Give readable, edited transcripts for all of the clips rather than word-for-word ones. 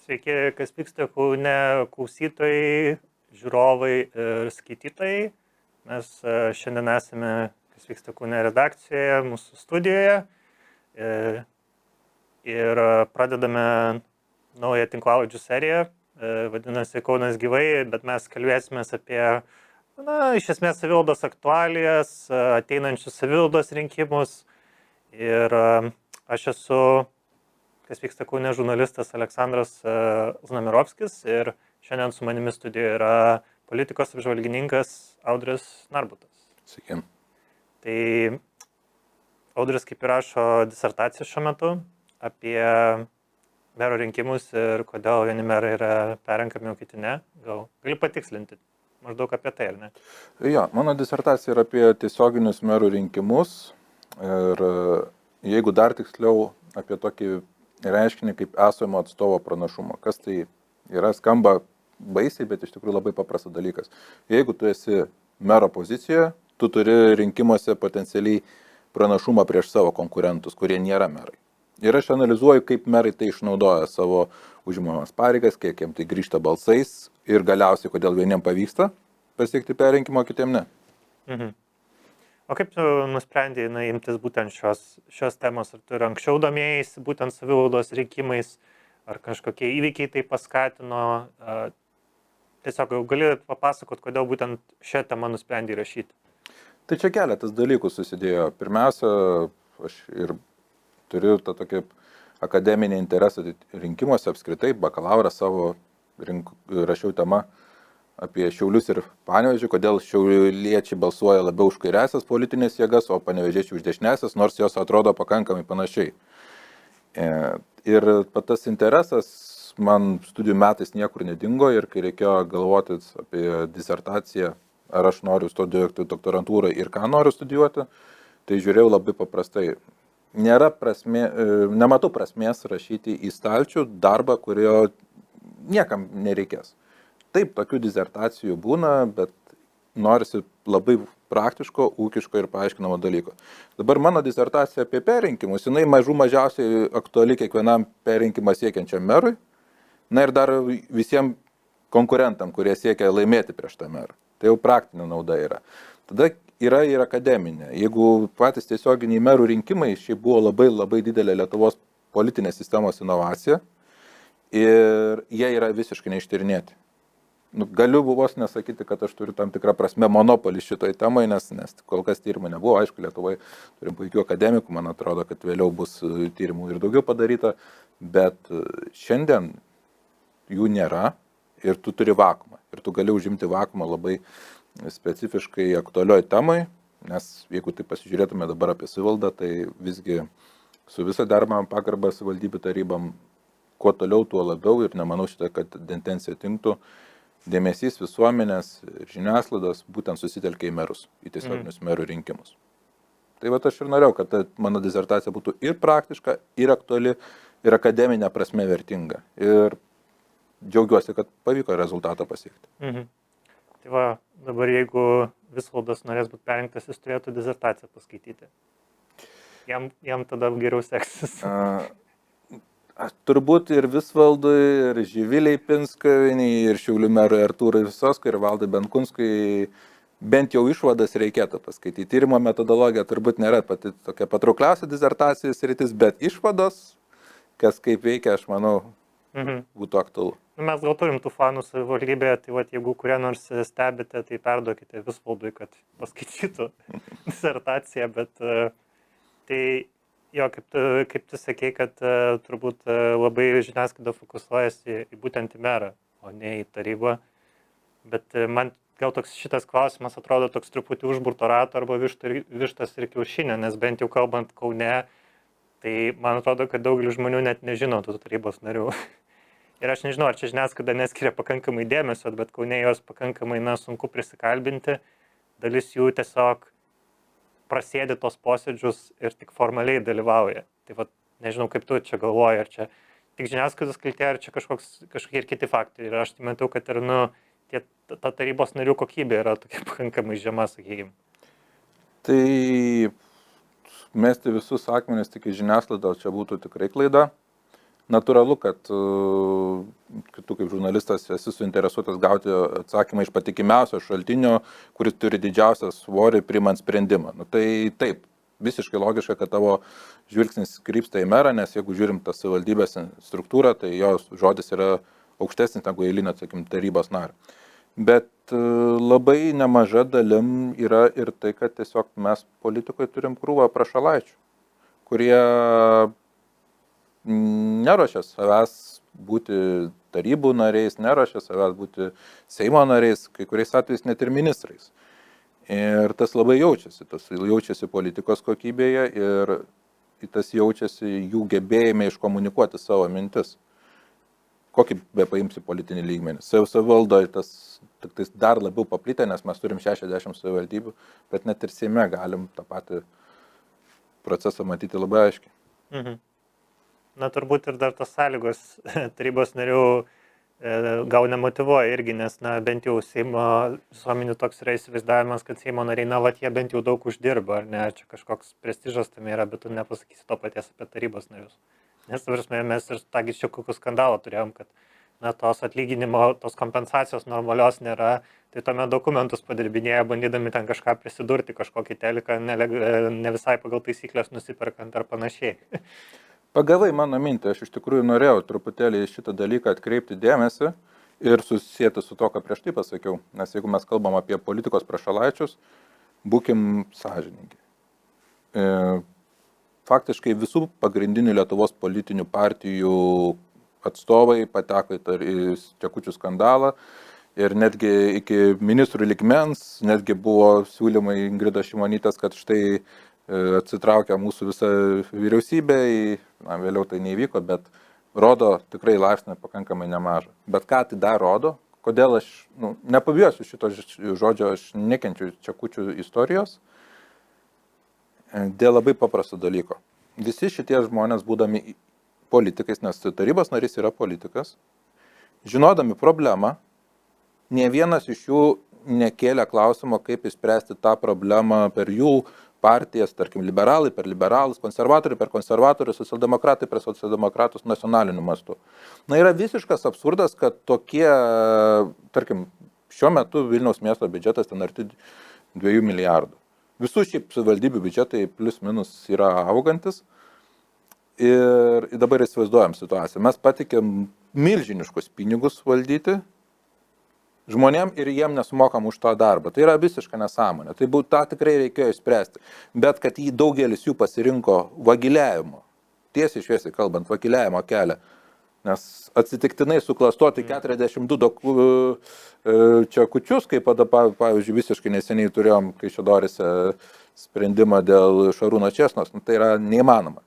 Sveiki, kas vyksta Kaune klausytojai, žiūrovai ir skaitytojai. Mes šiandien esame, kas vyksta Kaune redakcijoje, mūsų studijoje ir pradedame naują tinklalaidžių seriją, vadinasi Kaunas gyvai, bet mes kalbėsime apie, iš esmės savivaldos aktualijas, ateinančius savivaldos rinkimus ir aš esu kas vyksta Kaune žurnalistas Aleksandras Znamierovskis ir šiandien su manimi studijoje yra politikos apžvalgininkas Audris Narbutas. Sveiki. Tai Audris kaip ir rašo disertaciją šiuo metu apie mero rinkimus ir kodėl vieni merai yra perrenkami, o kiti ne. Gal gali patikslinti maždaug apie tai, ar ne? Jo, mano disertacija yra apie tiesioginius merų rinkimus ir jeigu dar tiksliau apie tokį reiškinį kaip esamo atstovo pranašumą. Kas tai yra, skamba baisiai, bet iš tikrųjų labai paprastas dalykas. Jeigu tu esi mero pozicijoje, tu turi rinkimuose potencialiai pranašumą prieš savo konkurentus, kurie nėra merai. Ir aš analizuoju, kaip merai tai išnaudoja savo užimamas pareigas, kiek jiems tai grįžta balsais ir galiausiai, kodėl vieniem pavyksta pasiekti perrinkimo, kitiem ne. Mhm. O kaip tu nusprendėjai imtis būtent šios temos? Ar tu ir anksčiau domėjai būtent savivaldos rinkimais, ar kažkokie įvykiai tai paskatino? Tiesiog gali papasakot, kodėl būtent šią temą nusprendėjai rašyti? Tai čia keletas dalykų susidėjo. Pirmiausia, aš ir turiu tą tokį akademinį interesą rinkimuose apskritai, bakalaurą savo rašiau temą apie Šiaulius ir Panevėžį, kodėl šiauliečiai balsuoja labiau už kairiąsias politinės jėgas, o panevėžiečiai už dešiniąsias, nors jos atrodo pakankamai panašiai. Ir tas interesas man studijų metais niekur nedingo ir kai reikėjo galvoti apie disertaciją, ar aš noriu studijuoti doktorantūrą ir ką noriu studijuoti, tai žiūrėjau labai paprastai. Nematau prasmės rašyti į stalčių darbą, kurio niekam nereikės. Taip, tokių disertacijų būna, bet norisi labai praktiško, ūkiško ir paaiškinamo dalyko. Dabar mano disertacija apie perrinkimus, jinai mažiausiai aktuali kiekvienam perrinkimą siekiančiam merui, na ir dar visiems konkurentam, kurie siekia laimėti prieš tą merą. Tai jau praktinė nauda yra. Tada yra ir akademinė. Jeigu patys tiesioginiai merų rinkimai, šiaip buvo labai didelė Lietuvos politinės sistemos inovacija ir jie yra visiškai neištyrinėti. Galiu vos nesakyti, kad aš turiu tam tikrą prasme monopolį šitoj temai, nes kol kas tyrimų nebuvo. Aišku, Lietuvoje turim puikių akademikų, man atrodo, kad vėliau bus tyrimų ir daugiau padaryta, bet šiandien jų nėra ir tu turi vakuumą. Ir tu gali užimti vakuumą labai specifiškai aktualioj temai, nes jeigu tai pasižiūrėtume dabar apie savivaldą, tai visgi su visą deramą pagarbą savivaldybių tarybam, kuo toliau, tuo labiau ir nemanau šitą, kad tendencija tinktų. Dėmesys visuomenės ir žiniasklaidos būtent susitelkia į merus, į tiesioginius merų rinkimus. Tai aš ir norėjau, kad mano disertacija būtų ir praktiška, ir aktuali, ir akademinė prasme vertinga. Ir džiaugiuosi, kad pavyko rezultatą pasiekti. Mhm. Tai dabar jeigu Visvaldas norės būti perrinktas, jis turėtų disertaciją paskaityti. Jam tada geriau seksis. Turbūt ir Visvaldui, ir Živiliai Pinskavieniai, ir Šiaulių merui Artūrai Visoskui, ir Valdui Benkunskui bent jau išvadas reikėtų paskaityti. Tyrimo metodologija turbūt nėra pati tokia patraukliausia disertacijos sritis, bet išvados, kas kaip veikia, aš manau, būtų aktualu. Mes gal turim tų fanų savivaldybėje, tai jeigu kurie nors stebite, tai perduokite Visvaldui, kad paskaitytų disertaciją, bet tai jo, kaip tu sakei, kad turbūt labai žiniasklaida fokusuojasi į būtent į merą, o ne į tarybą. Bet man gal šitas klausimas atrodo toks truputį užburto rato arba vištas ir kiaušinė, nes bent jau kalbant Kaune, tai man atrodo, kad daugelis žmonių net nežino tų tarybos narių. Ir aš nežinau, ar čia žiniasklaida neskiria pakankamai dėmesio, bet Kaune jos pakankamai sunku prisikalbinti. Dalis jų tiesiog prasėdi tos posėdžius ir tik formaliai dalyvauja. Tai nežinau, kaip tu čia galvoji, ar čia tik žiniasklaidos kaltė, ar čia kažkokie ir kiti faktai. Ir aš tai matau, kad ir ta tarybos narių kokybė yra tokia pakankamai žema, sakykime. Tai mesti visus akmenis tik į žiniasklaidą, čia būtų tikrai klaida. natūralu, kad tu kaip žurnalistas esi suinteresuotas gauti atsakymą iš patikimiausio šaltinio, kuris turi didžiausią svorį priimant sprendimą. Nu, tai taip, visiškai logiška, kad tavo žvilgsnis krypsta į merą, nes jeigu žiūrim tą savivaldybės struktūrą, tai jos žodis yra aukštesnis negu eilinio, sakykim, tarybos nario. Bet labai nemaža dalim yra ir tai, kad tiesiog mes politikoje turim krūvą prašalaičių, kurie neruošia savęs būti tarybų nariais, neruošia savęs būti Seimo nariais, kai kuriais atvejais net ir ministrais. Ir tas labai jaučiasi politikos kokybėje ir tas jaučiasi jų gebėjime iškomunikuoti savo mintis. Kokį be paimsi politinį lygmenį. Savivaldoje tas dar labiau paplitę, nes mes turim 60 savivaldybių, bet net ir Seime galim tą patį procesą matyti labai aiškiai. Mhm. Na, turbūt ir dar tos sąlygos tarybos narių gal nemotyvuoja irgi, nes, na, bent jau Seimo visuomenių toks yra įsivaizdavimas, kad Seimo nariai, na, jie bent jau daug uždirba, ar ne, čia kažkoks prestižas tam yra, bet tu nepasakysi to paties apie tarybos narius. Nes, prasme, mes ir tagi čia kokių skandalų turėjom, kad, na, tos atlyginimo, tos kompensacijos normalios nėra, tai tuomet dokumentus padirbinėja, bandydami ten kažką prisidurti, kažkokį teliką, ne visai pagal taisyklės nusiperkant ar panašiai. Pagavai mano mintį, aš iš tikrųjų norėjau truputėlį šitą dalyką atkreipti dėmesį ir susisieti su to, ką prieš tai pasakiau. Nes jeigu mes kalbam apie politikos prašalaičius, būkim sąžiningi. Faktiškai visų pagrindinių Lietuvos politinių partijų atstovai pateko į Čekučių skandalą ir netgi iki ministrų lygmens, netgi buvo siūlymai Ingridos Šimonytės, kad štai atsitraukia mūsų visa vyriausybė, vėliau tai neįvyko, bet rodo tikrai laipsnį pakankamai nemažą. Bet ką tai dar rodo, kodėl aš, nepabijosiu šito žodžio, aš nekenčiu Čekučių istorijos, dėl labai paprasto dalyko. Visi šitie žmonės, būdami politikais, nes tarybos narys yra politikas, žinodami problemą, ne vienas iš jų nekėlė klausimo, kaip išspręsti tą problemą per jų partijas, tarkim, liberalai per liberalus, konservatoriai per konservatorius, socialdemokratai per socialdemokratus nacionaliniu mastu. Na, yra visiškas absurdas, kad tokie, tarkim, šiuo metu Vilniaus miesto biudžetas ten arti 2 milijardų. Visų šiaip savivaldybių biudžetai plus minus yra augantis ir dabar įsivaizduojam situaciją. Mes patikėm milžiniškus pinigus valdyti žmonėm ir jiem nesumokam už tą darbą. Tai yra visiška nesąmonė. Tai tą tikrai reikėjo išspręsti. Bet kad jį daugelis jų pasirinko vagiliavimo, tiesiai šviesiai kalbant, vagiliavimo kelią, nes atsitiktinai suklastoti 42 Čekučius, kaip pavyzdžiui visiškai neseniai turėjom Kaišiadoryse sprendimą dėl Šarūno Česnos, tai yra neįmanoma.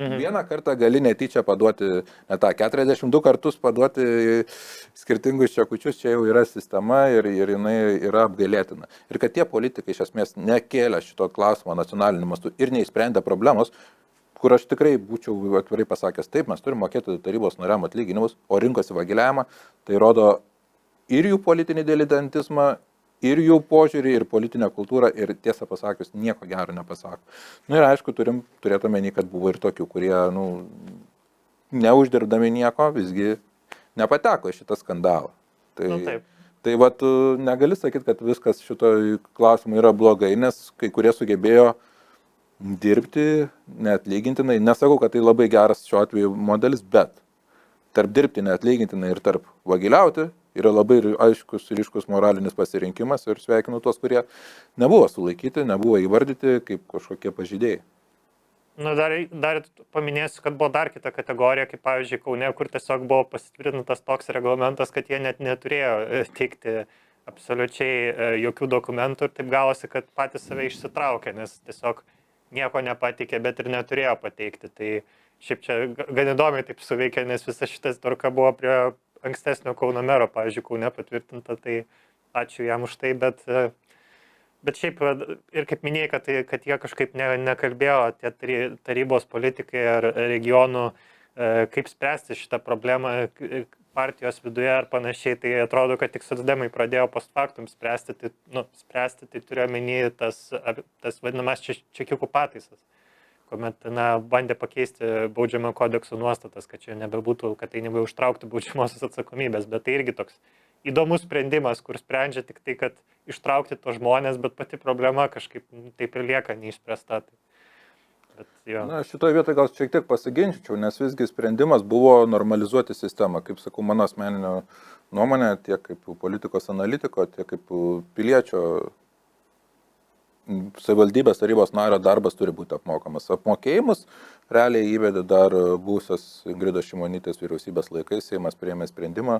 Vieną kartą gali netyčia paduoti, ne tą 42 kartus paduoti skirtingus Čekučius, čia jau yra sistema ir jinai yra apgailėtina. Ir kad tie politikai iš esmės nekėlė šito klausimo nacionaliniu mastu ir neįsprendė problemos, kur aš tikrai būčiau atvirai pasakęs, taip, mes turime mokėti tarybos nariam atlyginimus, o rinkosi vagiliavimą, tai rodo ir jų politinį diletantizmą, ir jų požiūrį, ir politinę kultūrą, ir tiesą pasakius, nieko gero nepasako. Ir aišku, turėtų omeny, kad buvo ir tokių, kurie, neuždirbdami nieko, visgi nepateko į šitą skandalą. Tai vat, negali sakyti, kad viskas šito klausimu yra blogai, nes kai kurie sugebėjo dirbti neatlygintinai. Nesakau, kad tai labai geras šiuo atveju modelis, bet tarp dirbti neatlygintinai ir tarp vagiliauti yra labai aiškus ir ryškus moralinis pasirinkimas ir sveikinu tuos, kurie nebuvo sulaikyti, nebuvo įvardyti kaip kažkokie pažeidėjai. Dar paminėsiu, kad buvo dar kita kategorija, kaip pavyzdžiui Kaune, kur tiesiog buvo pasitvirtintas toks reglamentas, kad jie net neturėjo teikti absoliučiai jokių dokumentų ir taip gavosi, kad patys save išsitraukė, nes tiesiog nieko nepateikė, bet ir neturėjo pateikti. Tai šiaip čia gan įdomiai taip suveikė, nes visa šitas tvarka buvo prie ankstesnio Kauno mero, pavyzdžiui, Kaune patvirtinta, tai ačiū jam už tai, bet šiaip ir kaip minėjai, kad jie kažkaip nekalbėjo tie tarybos politikai ar regionų, kaip spręsti šitą problemą partijos viduje ar panašiai, tai atrodo, kad tik socdemai pradėjo post factum spręsti, tai turiu omeny tas vadinamas čekiukų pataisas, kuomet bandė pakeisti baudžiamą kodekso nuostatas, kad čia nebebūtų, kad tai nebeužtrauktų baudžiamosios atsakomybės, bet tai irgi toks įdomus sprendimas, kur sprendžia tik tai, kad ištraukti tos žmonės, bet pati problema kažkaip taip ir lieka neišspręsta. Na, šitoje vietoje gal šiek tiek pasiginčičiau, nes visgi sprendimas buvo normalizuoti sistemą, kaip sakau, mano asmeninio nuomonė, tiek kaip politikos analitiko, tiek kaip piliečio savivaldybės tarybos nario darbas turi būti apmokamas. Apmokėjimus realiai įvedė dar buvusios Ingridos Šimonytės vyriausybės laikais, Seimas priėmė sprendimą,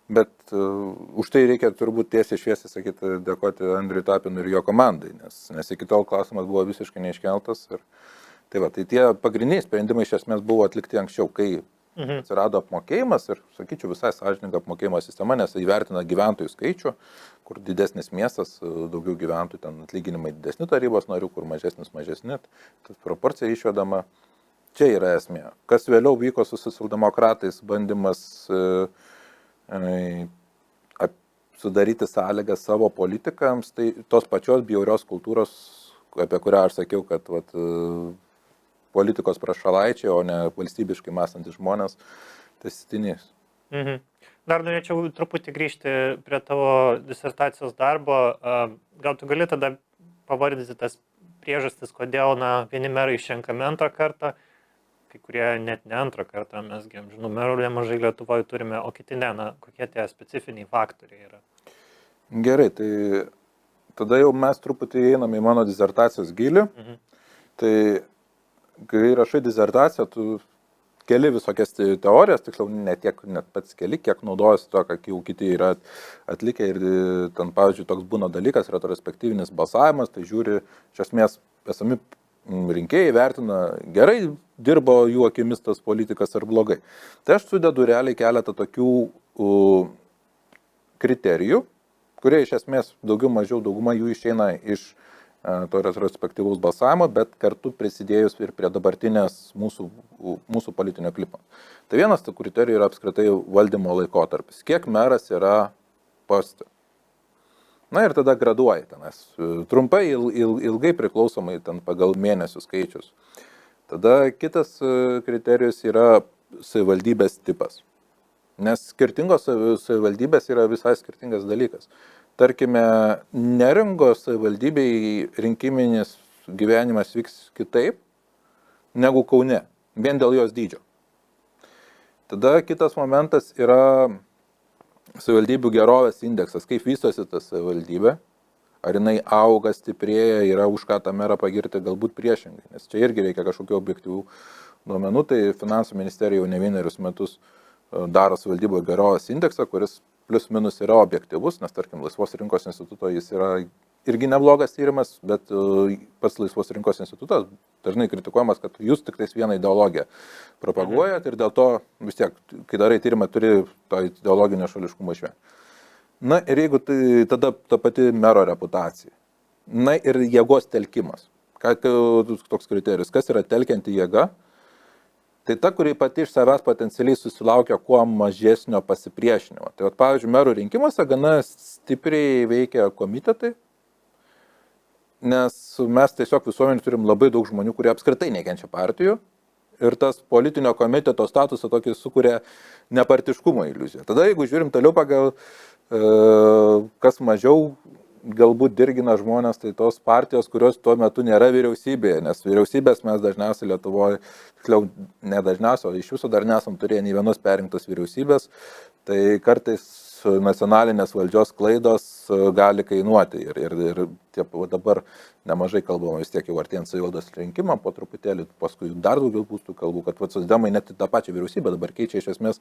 bet už tai reikia turbūt tiesiai šviesiai sakyti, dėkoti Andriui Tapinui ir jo komandai, nes iki tol klausimas buvo visiškai neiškeltas. Tai tie pagrindiniai sprendimai iš esmės buvo atlikti anksčiau, kai atsirado apmokėjimas ir, sakyčiau, visai sąžininga apmokėjimo sistema, nes įvertina gyventojų skaičių, kur didesnis miestas, daugiau gyventojų, ten atlyginimai didesni tarybos narių, kur mažesnis, tas proporcija išvedama. Čia yra esmė. Kas vėliau vyko su socialdemokratais, bandymas sudaryti sąlygas savo politikams, tai tos pačios bjaurios kultūros, apie kurią aš sakiau, kad politikos prašalaičiai, o ne valstybiškai mąstantys žmonės, tai sitinys. Dar norėčiau truputį grįžti prie tavo disertacijos darbo. Gal tu gali tada pavardyti tas priežastis, kodėl vieni merai išrenkami antrą kartą, kai kurie net ne antrą kartą, mes merų nemažai Lietuvoje turime, o kiti ne, kokie tie specifiniai faktoriai yra. Gerai, tai tada jau mes truputį einam į mano disertacijos gilį. Tai kai rašai disertaciją, tu keli visokias teorijas, tiksliau net pats keli, kiek naudojasi to, ką jau kiti yra atlikę ir ten, pavyzdžiui, toks būna dalykas, retrospektyvinis balsavimas, tai žiūri, iš esmės, esami rinkėjai vertina gerai, dirbo jų akimis tas politikas ar blogai. Tai aš sudedu realiai keletą tokių kriterijų, kurie iš esmės daugiau mažiau dauguma jų išeina iš to retrospektyvaus balsavimo, bet kartu prisidėjus ir prie dabartinės mūsų politinio klipo. Tai vienas tų kriterijų yra apskritai valdymo laikotarpis. Kiek meras yra poste? Na ir tada graduoja tenais. Trumpai, ilgai priklausomai ten pagal mėnesių skaičius. Tada kitas kriterijus yra savivaldybės tipas. Nes skirtingos savivaldybės yra visai skirtingas dalykas. Tarkime, Neringos savivaldybei rinkiminis gyvenimas vyks kitaip negu Kaune, vien dėl jos dydžio. Tada kitas momentas yra savivaldybių gerovės indeksas, kaip vystosi ta savivaldybė, ar jinai auga, stiprėja, yra už ką tą merą pagirti, galbūt priešingai, nes čia irgi reikia kažkokių objektyvių duomenų, tai Finansų ministerija jau ne vienerius metus daro savivaldybių gerovės indeksą, kuris plius minus yra objektyvus, nes tarkim Laisvos rinkos instituto jis yra irgi neblogas tyrimas, bet pats Laisvos rinkos institutas dažnai kritikuojamas, kad jūs tik tais vieną ideologiją propaguojat ir dėl to vis tiek, kai darai tyrimą, turi to ideologinio šališkumo išvengti. Na ir jeigu tai tada ta pati mero reputacija. Na ir jėgos telkimas. Toks kriterijus, kas yra telkianti jėga? Tai ta, kuri pati iš savęs potencialiai susilaukia kuo mažesnio pasipriešinimo. Tai pavyzdžiui, merų rinkimuose gana stipriai veikia komitetai, nes mes tiesiog visuomenį turim labai daug žmonių, kurie apskritai nekenčia partijų ir tas politinio komiteto statusą tokį sukuria nepartiškumo iliuziją. Tada jeigu žiūrim toliau pagal kas mažiau galbūt dirgina žmonės, tai tos partijos, kurios tuo metu nėra vyriausybėje, nes vyriausybės mes dažniausiai Lietuvoje, tiksliau ne dažniausiai, o iš viso dar nesam turėję nei vienos perrinktos vyriausybės, tai kartais nacionalinės valdžios klaidos gali kainuoti ir dabar nemažai kalbama vis tiek jau artėjant savivaldos rinkimam, po truputėlį, paskui dar daugiau bus tų kalbų, kad socdemai net tą pačią vyriausybę dabar keičia iš esmės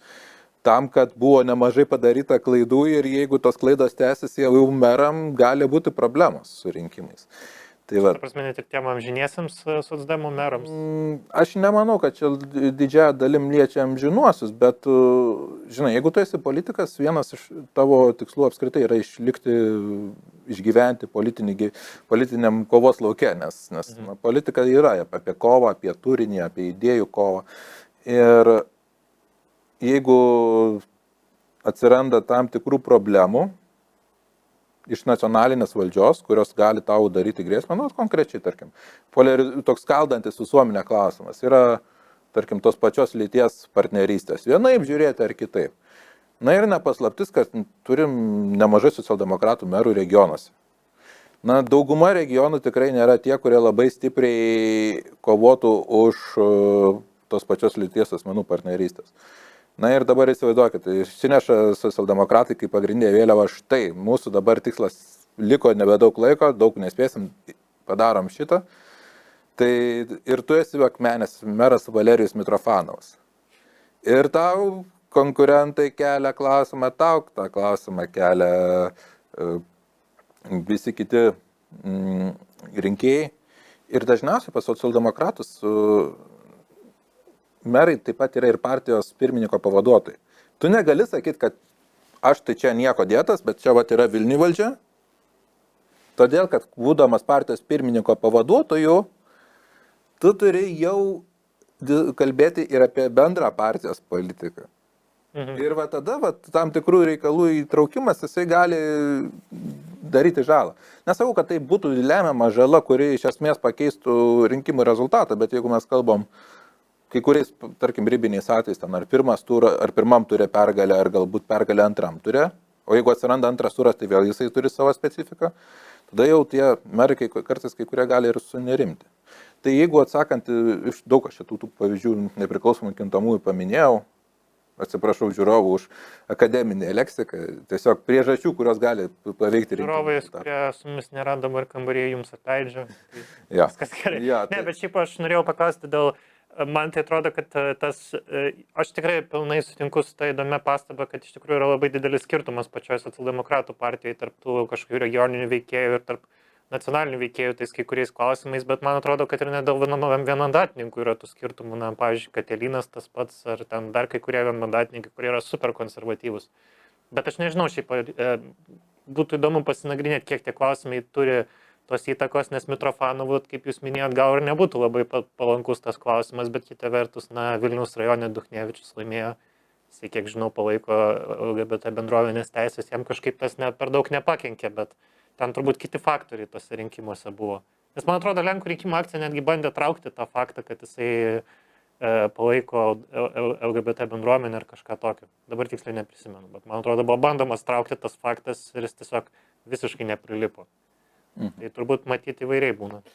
tam, kad buvo nemažai padaryta klaidų ir jeigu tos klaidos tęsis, jau meram gali būti problemos su rinkimais. Tai ta prasme, net ir tiem amžiniesiams socdemų merams? Aš nemanau, kad čia didžiąją dalim liečia amžinuosius, bet, žinai, jeigu tu esi politikas, vienas iš tavo tikslų apskritai yra išlikti, išgyventi politiniam kovos lauke, nes politika yra apie kovą, apie turinį, apie idėjų kovą. Ir jeigu atsiranda tam tikrų problemų, iš nacionalinės valdžios, kurios gali tau daryti grėsmę, nu, konkrečiai, tarkim, toks skaldantis visuomenė klausimas yra, tarkim, tos pačios lyties partnerystės, vienaip žiūrėti ar kitaip. Na ir nepaslaptis, kad turim nemažai socialdemokratų merų regionuose. Na, dauguma regionų tikrai nėra tie, kurie labai stipriai kovotų už tos pačios lyties asmenų partnerystės. Na ir dabar įsivaizduokit, išsineša socialdemokratai kaip pagrindinė vėliava, štai, mūsų dabar tikslas liko nebedaug laiko, daug nespėsim, padarom šitą. Tai ir tu esi Akmenės meras Valerijus Mitrofanovas. Ir tau konkurentai kelia klausimą, tau tą klausimą kelia visi kiti rinkėjai. Ir dažniausiai pas socialdemokratus merai taip pat yra ir partijos pirmininko pavaduotojai. Tu negali sakyti, kad aš tai čia nieko dėtas, bet čia vat yra Vilniuje valdžia. Todėl, kad būdamas partijos pirmininko pavaduotojų, tu turi jau kalbėti ir apie bendrą partijos politiką. Ir va tada tam tikrų reikalų įtraukimas, jisai gali daryti žalą. Nesakau, kad tai būtų lemiama žala, kuri iš esmės pakeistų rinkimų rezultatą, bet jeigu mes kalbam kai kuriais, tarkim, ribiniais atvejais, ten ar pirmam turė pergalę, ar galbūt pergalę antram turė, o jeigu atsiranda antras turas, tai vėl jisai turi savo specifiką, tada jau tie merai kartais kai kurie gali ir sunerimti. Tai jeigu atsakant, iš daug aš tų pavyzdžių nepriklausomų kintamųjų paminėjau, atsiprašau žiūrovų už akademinę leksiką, tiesiog priežasčių, kurios gali paveikti rinkimus. Žiūrovai, kurie su mumis nėra dabar kambaryje, jums atleidžia. Tai ja. Viskas gerai. Ja, ne, bet šiaip aš norėjau paklausti dėl, man tai atrodo, kad aš tikrai pilnai sutinku su ta įdomia pastaba, kad iš tikrųjų yra labai didelis skirtumas pačioje socialdemokratų partijoje tarp tų kažkokių regioninių veikėjų ir tarp nacionalinių veikėjų tais kai kuriais klausimais, bet man atrodo, kad ir ne dėl vienmandatininkų yra tų skirtumų, na, pavyzdžiui, Katelinas tas pats, ar ten dar kai kurie vienmandatininkai, kurie yra super konservatyvūs. Bet aš nežinau, šiaip būtų įdomu pasinagrinėti, kiek tie klausimai turi tos įtakos, nes Mitrofanovų, kaip jūs minėjot, gal ir nebūtų labai palankus tas klausimas, bet kita vertus, na, Vilniaus rajone Duchnevičius laimėjo, jisai, kiek žinau, palaiko LGBT bendruomenės teisės, jam kažkaip tas per daug nepakenkė, bet ten turbūt kiti faktoriai tose rinkimuose buvo. Nes man atrodo, Lenkų rinkimų akcija netgi bandė traukti tą faktą, kad jisai palaiko LGBT bendruomenę ar kažką tokio. Dabar tiksliai neprisimenu, bet man atrodo, buvo bandomas traukti tas faktas ir jis tiesiog visiškai neprilipo. Tai turbūt matyti įvairiai būna.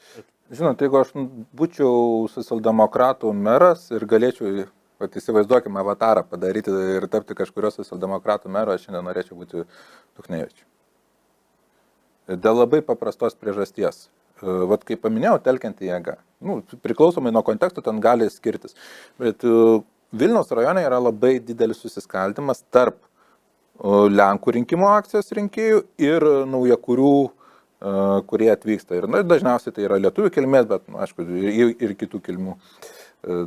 Žinot, jeigu aš būčiau socialdemokratų meras ir galėčiau, įsivaizduokime, avatarą padaryti ir tapti kažkurios socialdemokratų mero, aš šiandien norėčiau būti Duchnevičiu. Dėl labai paprastos priežasties. Vat kaip paminėjau, telkianti jėga. Priklausomai nuo konteksto ten gali skirtis. Bet Vilniaus rajone yra labai didelis susiskaldimas tarp Lenkų rinkimų akcijos rinkėjų ir naujakurių, kurie atvyksta. Ir dažniausiai tai yra lietuvių kilmės, bet, aišku, ir kitų kilmių.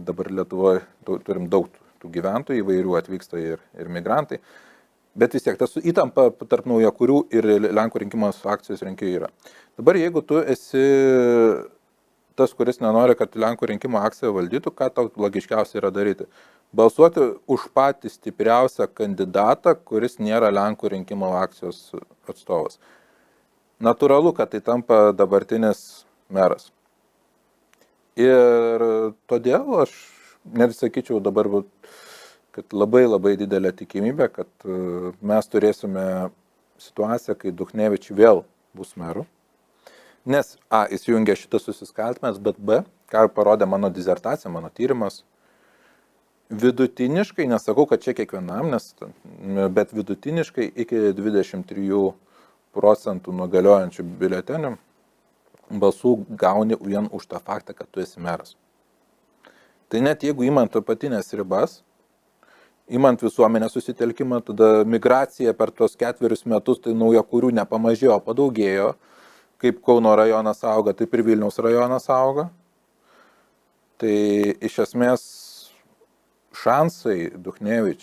Dabar Lietuvoje turim daug tų gyventojų, įvairių atvyksta ir migrantai. Bet vis tiek tas įtampa tarp naujakurių ir Lenkų rinkimų akcijos rinkėjų yra. Dabar jeigu tu esi tas, kuris nenori, kad Lenkų rinkimų akcija valdytų, ką tau logiškiausia yra daryti? Balsuoti už patį stipriausią kandidatą, kuris nėra Lenkų rinkimų akcijos atstovas. Natūralu, kad tai tampa dabartinis meras. Ir todėl aš net sakyčiau dabar, kad labai didelė tikimybė, kad mes turėsime situaciją, kai Duchnevič vėl bus meru. Nes A, įsijungia šitas susiskaldimas, bet B, ką parodė mano disertacija, mano tyrimas, vidutiniškai, nesakau, kad čia kiekvienam, bet vidutiniškai iki 23% nuo galiojančių biuletenių balsų gauni vien už tą faktą, kad tu esi meras. Tai net jeigu imant apatinės ribas, imant visuomenės susitelkimą, tada migracija per tos 4 metus, tai naujakurių nepamažėjo, padaugėjo, kaip Kauno rajonas auga, taip ir Vilniaus rajonas auga. Tai iš esmės šansai Duchnevič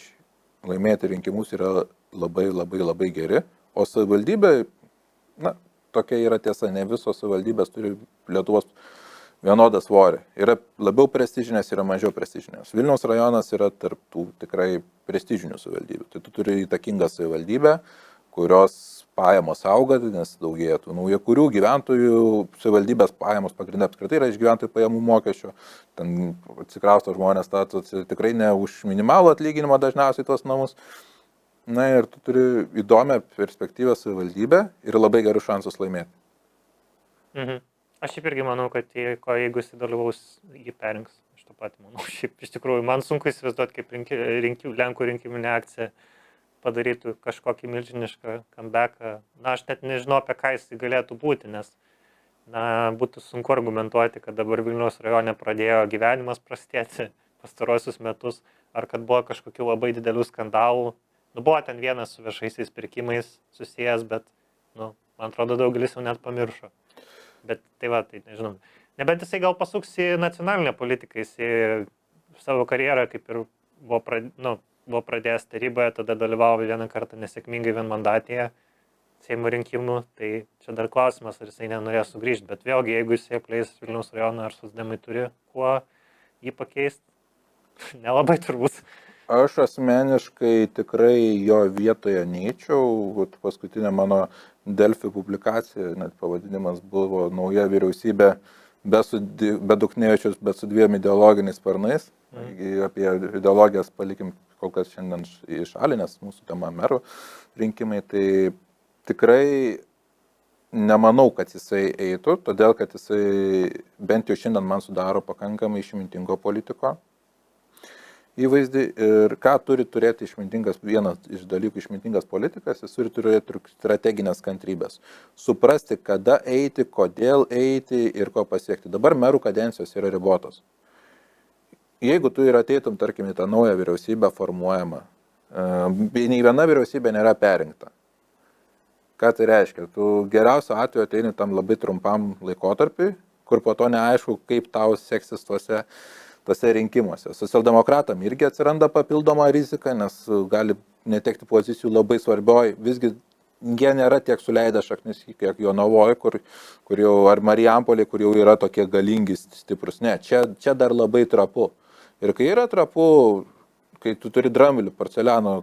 laimėti rinkimus yra labai geri, o savivaldybė, tokia yra tiesa, ne visos savivaldybės turi Lietuvos vienodą svorį. Yra labiau prestižinės, yra mažiau prestižinės. Vilniaus rajonas yra tarp tų tikrai prestižinių savivaldybių. Tai tu turi įtakingą savivaldybę, kurios pajamos auga, nes daugėja tų naujakurių gyventojų, savivaldybės pajamos pagrindė apskritai yra iš gyventojų pajamų mokesčio, ten atsikrausto žmonės statosi tikrai ne už minimalų atlyginimą dažniausiai tuos namus. Na ir tu turi įdomią perspektyvą savivaldybę ir labai gerus šansus laimėti. Aš šiaip irgi manau, kad jeigu jis dalyvaus, jį perinks. Aš tą patį manau. Šiaip iš tikrųjų, man sunku įsivaizduoti, kaip Lenkų rinkiminė akcija padarytų kažkokį milžinišką comebacką. Na, aš net nežinau, apie ką jis galėtų būti, nes būtų sunku argumentuoti, kad dabar Vilniaus rajone pradėjo gyvenimas prastėti pastarosius metus, ar kad buvo kažkokių labai didelių skandalų. Buvo ten vienas su viešaisiais pirkimais susijęs, bet, man atrodo, daugelis jau net pamiršo. Bet tai nežinau. Nebent jisai gal pasuks į nacionalinę politiką, jisai savo karjerą kaip ir buvo pradėjęs taryboje, tada dalyvavo vieną kartą nesėkmingai vienmandatėje Seimo rinkimų, tai čia dar klausimas, ar jisai nenorės sugrįžti. Bet vėlgi, jeigu jisai apleis Vilniaus rajoną, ar socdemai turi kuo jį pakeisti, nelabai turbūt. Aš asmeniškai tikrai jo vietoje neičiau. Paskutinė mano Delfi publikacija, net pavadinimas buvo Nauja vyriausybė be Duchnevičiaus, bet su 2 ideologiniais sparnais. Apie ideologijas palikim kol kas šiandien į šalį, nes mūsų tema merų rinkimai. Tai tikrai nemanau, kad jisai eitų, todėl kad jisai bent jau šiandien man sudaro pakankamai išmintingo politiko įvaizdį. Ir ką turi turėti vienas iš dalykų išmintingas politikas, jis turi turėti strateginės kantrybės. Suprasti, kada eiti, kodėl eiti ir ko pasiekti. Dabar merų kadencijos yra ribotos. Jeigu tu ir ateitum, tarkim, į tą naują vyriausybę formuojamą, nei viena vyriausybė nėra perrinkta. Ką tai reiškia? Tu geriausio atveju ateini tam labai trumpam laikotarpiui, kur po to neaišku, kaip tau seksis tuose rinkimuose. Socialdemokratam irgi atsiranda papildoma rizika, nes gali netekti pozicijų labai svarbioj. Visgi jie nėra tiek suleidę šaknis, kiek Jonavoj, kur jau, ar Marijampolė, kur jau yra tokie galingi, stiprus. Ne, čia dar labai trapu. Ir kai yra trapu, kai tu turi dramblį porceliano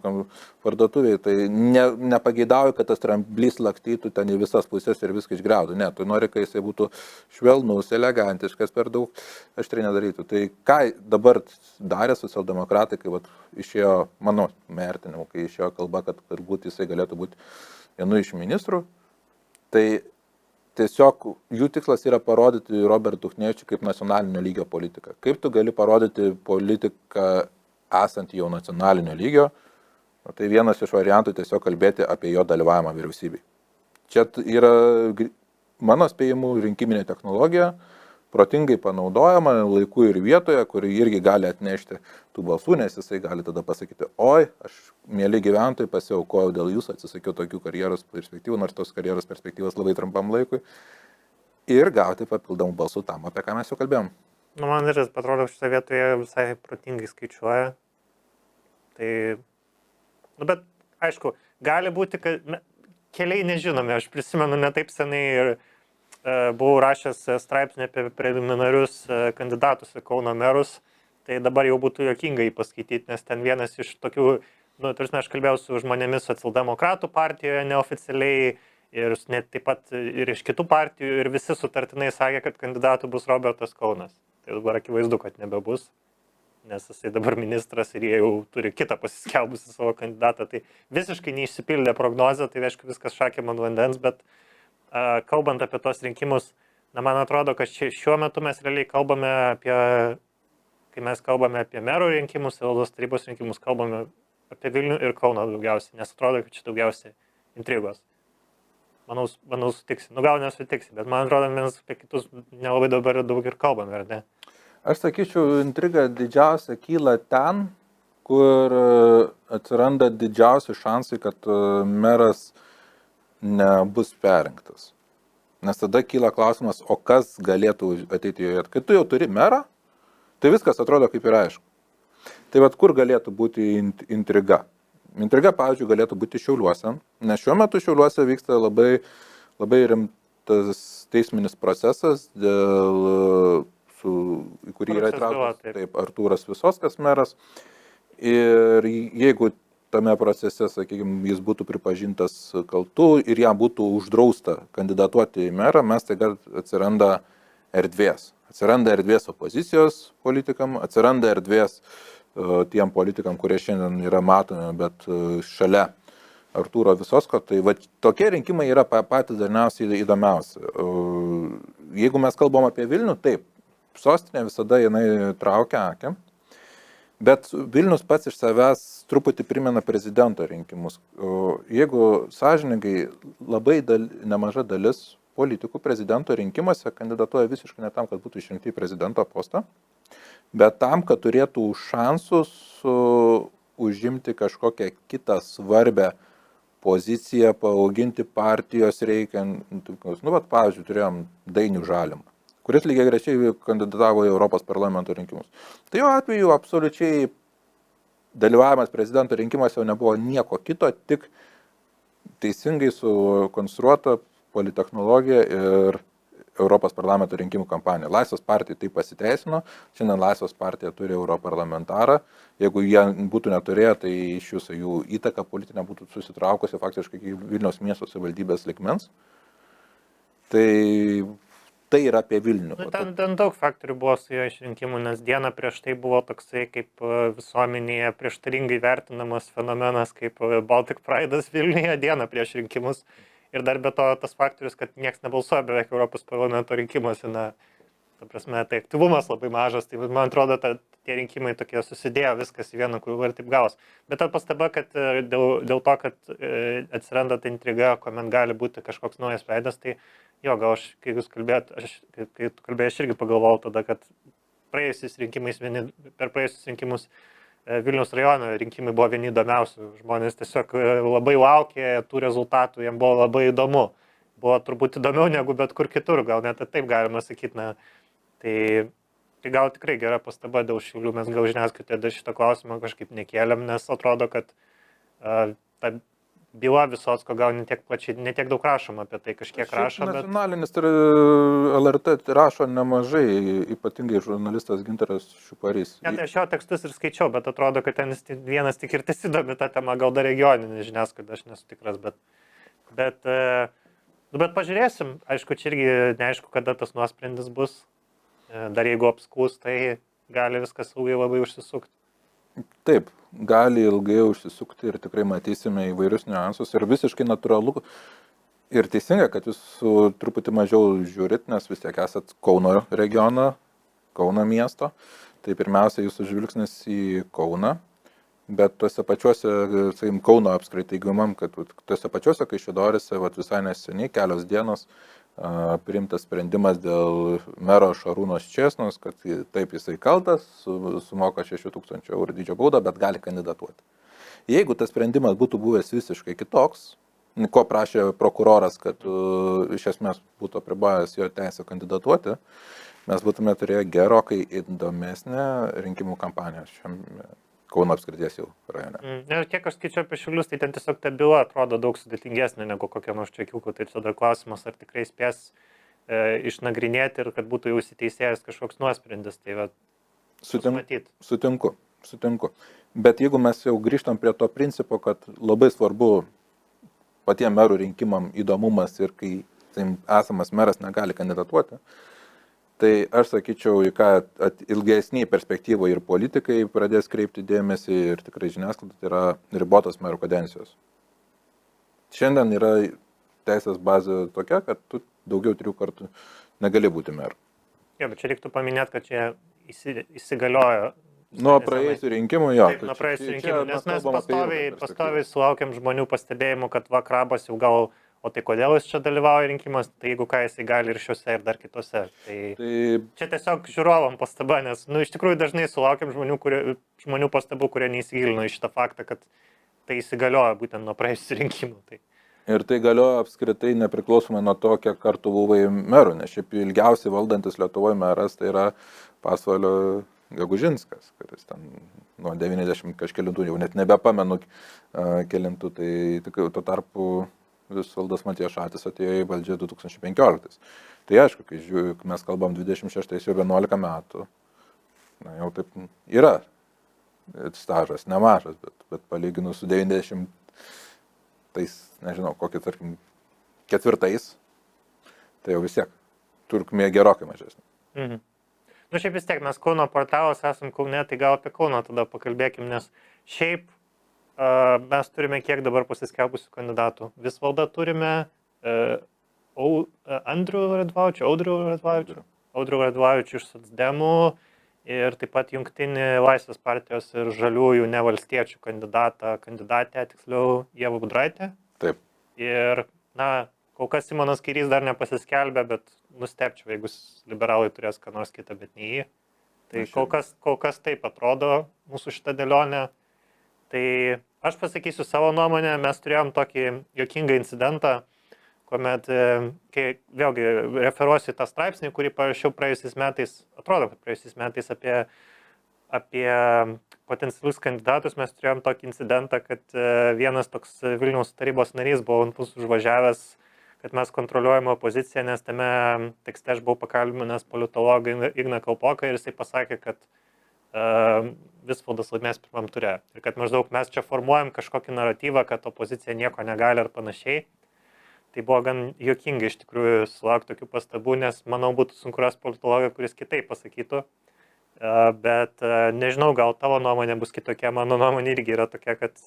parduotuvėje, tai nepageidauji, kad tas dramblys lakstytų ten į visas pusės ir viską išgriautų. Ne, tu nori, kai jisai būtų švelnus, elegantiškas, per daug aštriai nedarytų. Tai ką dabar darė socialdemokratai, kai išėjo, mano vertinimu, kai išėjo kalba, kad turbūt jisai galėtų būti vienu iš ministrų, tai tiesiog jų tikslas yra parodyti Robertą Duchnevičių kaip nacionalinio lygio politiką. Kaip tu gali parodyti politiką esant jau nacionalinio lygio, tai vienas iš variantų tiesiog kalbėti apie jo dalyvavimą vyriausybei. Čia yra mano spėjimų rinkiminė technologija, protingai panaudojama laiku ir vietoje, kuri irgi gali atnešti tų balsų, nes jisai gali tada pasakyti, oi, aš, mėly gyventojai, pasiaukojau dėl jūsų, atsisakiau tokių karjeros perspektyvų, nors tos karjeros perspektyvos labai trumpam laikui, ir gauti papildomų balsų tam, apie ką mes jau kalbėjom. Man ir atrodo, šitą vietoje visai protingai skaičiuoja. Tai, bet aišku, gali būti, kad keliai nežinomi. Aš prisimenu ne taip senai ir buvau rašęs straipsnį apie preliminarius kandidatus į Kauno merus. Tai dabar jau būtų juokinga jį paskaityti, nes ten vienas iš tokių, aš kalbėjau su žmonėmis socialdemokratų partijoje neoficialiai, ir net taip pat ir iš kitų partijų, ir visi sutartinai sakė, kad kandidatų bus Robertas Kaunas. Tai dabar akivaizdu, kad nebebus, nes jisai dabar ministras ir jie jau turi kitą pasiskelbusi savo kandidatą. Tai visiškai neišsipildė prognozę, tai aišku viskas šakėm ant vandens, bet kalbant apie tos rinkimus, man atrodo, kad šiuo metu mes realiai kalbame apie, kai mes kalbame apie merų rinkimus, savivaldos tarybos rinkimus, kalbame apie Vilnių ir Kauną daugiausiai, nes atrodo, kad čia daugiausiai intrigos. Manau sutiksi. Gal nesutiksi, bet man atrodo, mes apie kitus nelabai dabar daug ir kalbame, ar ne? Aš sakyčiau, intriga didžiausia kyla ten, kur atsiranda didžiausi šansai, kad meras nebus perrinktas. Nes tada kyla klausimas, o kas galėtų ateiti joje. Kai tu jau turi merą, tai viskas atrodo kaip ir aišku. Tai kur galėtų būti intriga? Intriga, pavyzdžiui, galėtų būti Šiauliuose, nes šiuo metu Šiauliuose vyksta labai, labai rimtas teisminis procesas, į kurį yra įtrauktas Artūras Visockas meras. Ir jeigu tame procese, sakykime, jis būtų pripažintas kaltu ir jam būtų uždrausta kandidatuoti į merą, mes taiga atsiranda erdvės. Atsiranda erdvės opozicijos politikam, atsiranda erdvės tiem politikam, kurie šiandien yra matomi, bet šalia Artūro Visocko. Tai va, tokie rinkimai yra patys dažniausiai įdomiausi. Jeigu mes kalbam apie Vilnių, taip, sostinė visada jinai traukia akį, bet Vilnius pats iš savęs truputį primena prezidento rinkimus. Jeigu sąžiningai, labai nemaža dalis politikų prezidento rinkimuose kandidatuoja visiškai ne tam, kad būtų išrinkti į prezidento postą, bet tam, kad turėtų šansus užimti kažkokią kitą svarbę poziciją, paauginti partijos reikiant. Pavyzdžiui, turėjom Dainių Žalimą, kuris lygiai grečiai kandidatavo į Europos parlamento rinkimus. Tai jo atveju absoliučiai dalyvavimas prezidento rinkimuose jau nebuvo nieko kito, tik teisingai sukonstruota politechnologija ir Europos parlamento rinkimų kampanija. Laisvės partija tai pasiteisino, šiandien Laisvės partija turi europarlamentarą. Jeigu jie būtų neturėję, tai iš jūsų jų įtaka politinė būtų susitraukusi faktiškai iki Vilniaus miesto savivaldybės lygmens. Tai yra apie Vilnių. Ten daug faktorių buvo su jo išrinkimu, nes dieną prieš tai buvo toksai kaip visuomenėje prieštaringai vertinamas fenomenas kaip Baltic Pride'as Vilniuje dieną prieš rinkimus. Ir dar be to tas faktorius, kad nieks nebalsuoja beveik Europos parlamento rinkimuose, ta prasme, tai aktyvumas labai mažas, tai man atrodo, tie rinkimai tokie susidėjo viskas į vieną krūvą ir taip gaus. Bet ta pastaba, kad dėl to, kad atsiranda ta intriga, kuomet gali būti kažkoks naujas veidas, tai jo, gal kai jūs kalbėjot, kai tu kalbėjai, aš irgi pagalvojau tada, kad per praėjusius rinkimus Vilniaus rajono rinkimai buvo vieni įdomiausių. Žmonės tiesiog labai laukė tų rezultatų, jiems buvo labai įdomu. Buvo turbūt įdomiau negu bet kur kitur, gal net taip galima sakyti. Tai gal tikrai gera pastaba dėl Šiaulių, mes gal žiniasklaidoje dar šitą klausimą kažkaip nekėlėm, nes atrodo, kad ta byla Visocko gal netiek daug rašoma apie tai, kažkiek rašo. Nacionalinis ir LRT rašo nemažai, ypatingai žurnalistas Gintaras Šiuparys. Net aš jo tekstus ir skaičiau, bet atrodo, kad ten vienas tik ir tesidomi tą temą, gal dar regioninį žiniasklaidą, aš nesu tikras, bet pažiūrėsim, aišku, čia irgi neaišku, kada tas nuosprendis bus, dar jeigu apskūs, tai gali viskas ilgai labai užsisukti. Taip, gali ilgai užsisukti ir tikrai matysime įvairius niuansus ir visiškai natūralu ir teisinga, kad jūs truputį mažiau žiūrit, nes vis tiek esat Kauno regiono, Kauno miesto, tai pirmiausia jūsų žvilgsnis į Kauną, bet tuose pačiuose, sakykim, Kauno apskritai gimam, kad tuose pačiuose Kaišiadoryse visai neseniai, kelios dienos, priimtas sprendimas dėl mero Šarūno Ščėsnos, kad taip jisai kaltas, sumoka 6 000 eurų dydžio baudą, bet gali kandidatuoti. Jeigu tas sprendimas būtų buvęs visiškai kitoks, ko prašė prokuroras, kad iš esmės būtų apribojęs jo teisę kandidatuoti, mes būtume turėję gerokai įdomesnę rinkimų kampaniją šiame Kauno apskrities jau rajone. Ir kiek aš skaičiu apie Šiaulius, tai ten tiesiog ta byla atrodo daug sudėtingesnė negu kokia nors čekiukų. Tai tada klausimas, ar tikrai spės išnagrinėti ir kad būtų jau įsiteisėjęs kažkoks nuosprendis. Tai Sutinku. Bet jeigu mes jau grįžtam prie to principo, kad labai svarbu patiem merų rinkimam įdomumas ir kai esamas meras negali kandidatuoti, tai aš sakyčiau, į ką ilgesniai perspektyvoje ir politikai pradės kreipti dėmesį ir tikrai žiniasklaida, tai yra ribotos merų kadencijos. Šiandien yra teisės bazė tokia, kad tu daugiau 3 kartų negali būti meru. Jo, bet čia reiktų paminėti, kad čia įsigaliojo. Nuo praėjusių rinkimų, jo. Taip, nuo praėjusių rinkimų, nes mes pastoviai sulaukiam žmonių pastebėjimų, kad Krabas jau gal, o tai kodėl jis čia dalyvauja rinkimas, tai jeigu ką jisai gali ir šiuose ir dar kitose. Tai čia tiesiog žiūrovam pastaba, nes iš tikrųjų dažnai sulaukiam žmonių pastabų, kurie neįsigilino į šitą faktą, kad tai įsigalioja būtent nuo praėjusių rinkimų. Tai. Ir tai galioja apskritai nepriklausomai nuo to, kiek kartų buvai meru, nes šiaip ilgiausiai valdantis Lietuvoje meras tai yra Pasvalio Gegužinskas, kuris ten nuo 90 kažkelintų, jau net nebepamenu kelintų, tai tuo tarpu Visvaldas Matijošaitis atėjo į valdžią 2015. Tai aišku, kai mes kalbam 26 jau 11 metų, jau taip yra stažas nemažas, bet palyginus su 90, nežinau, kokį, tarkim, 4, tai jau vis tiek trukmė gerokai mažesnė. Mhm. Nu, šiaip vis tiek mes Kauno portalas esam Kaune, tai gal apie Kauną tada pakalbėkim, nes šiaip mes turime kiek dabar pasiskelbusių kandidatų. Visvaldą turime, Audrių Radvavičių iš Socdemų ir taip pat jungtinį Laisvės partijos ir Žaliųjų nevalstiečių kandidatę, tiksliau, Ievą Budraitę. Taip. Ir, kol kas Simonas Kairys dar nepasiskelbė, bet nustebčiau, jeigu liberalai turės ką nors kitą, bet ne jį. Tai kol kas taip atrodo mūsų šitą dėlionę. Tai aš pasakysiu savo nuomonę, mes turėjom tokį juokingą incidentą, kuomet, kai vėlgi referuosiu tą straipsnį, kurį parašiau praėjusiais metais, atrodo, kad praėjusiais metais apie potencialius kandidatus, mes turėjom tokį incidentą, kad vienas toks Vilniaus tarybos narys buvo ant mūsų užvažiavęs, kad mes kontroliuojame opoziciją, nes tame tekste aš buvau pakalbinęs politologą Igną Kalpoką ir jisai pasakė, kad Visvaldas laimės pirmam ture. Ir kad maždaug mes čia formuojam kažkokį naratyvą, kad opozicija nieko negali ar panašiai. Tai buvo gan juokinga iš tikrųjų sulaukti tokių pastabų, nes manau būtų sunku rasti politologą, kuris kitaip pasakytų. Bet nežinau, gal tavo nuomonė bus kitokia, mano nuomonė irgi yra tokia, kad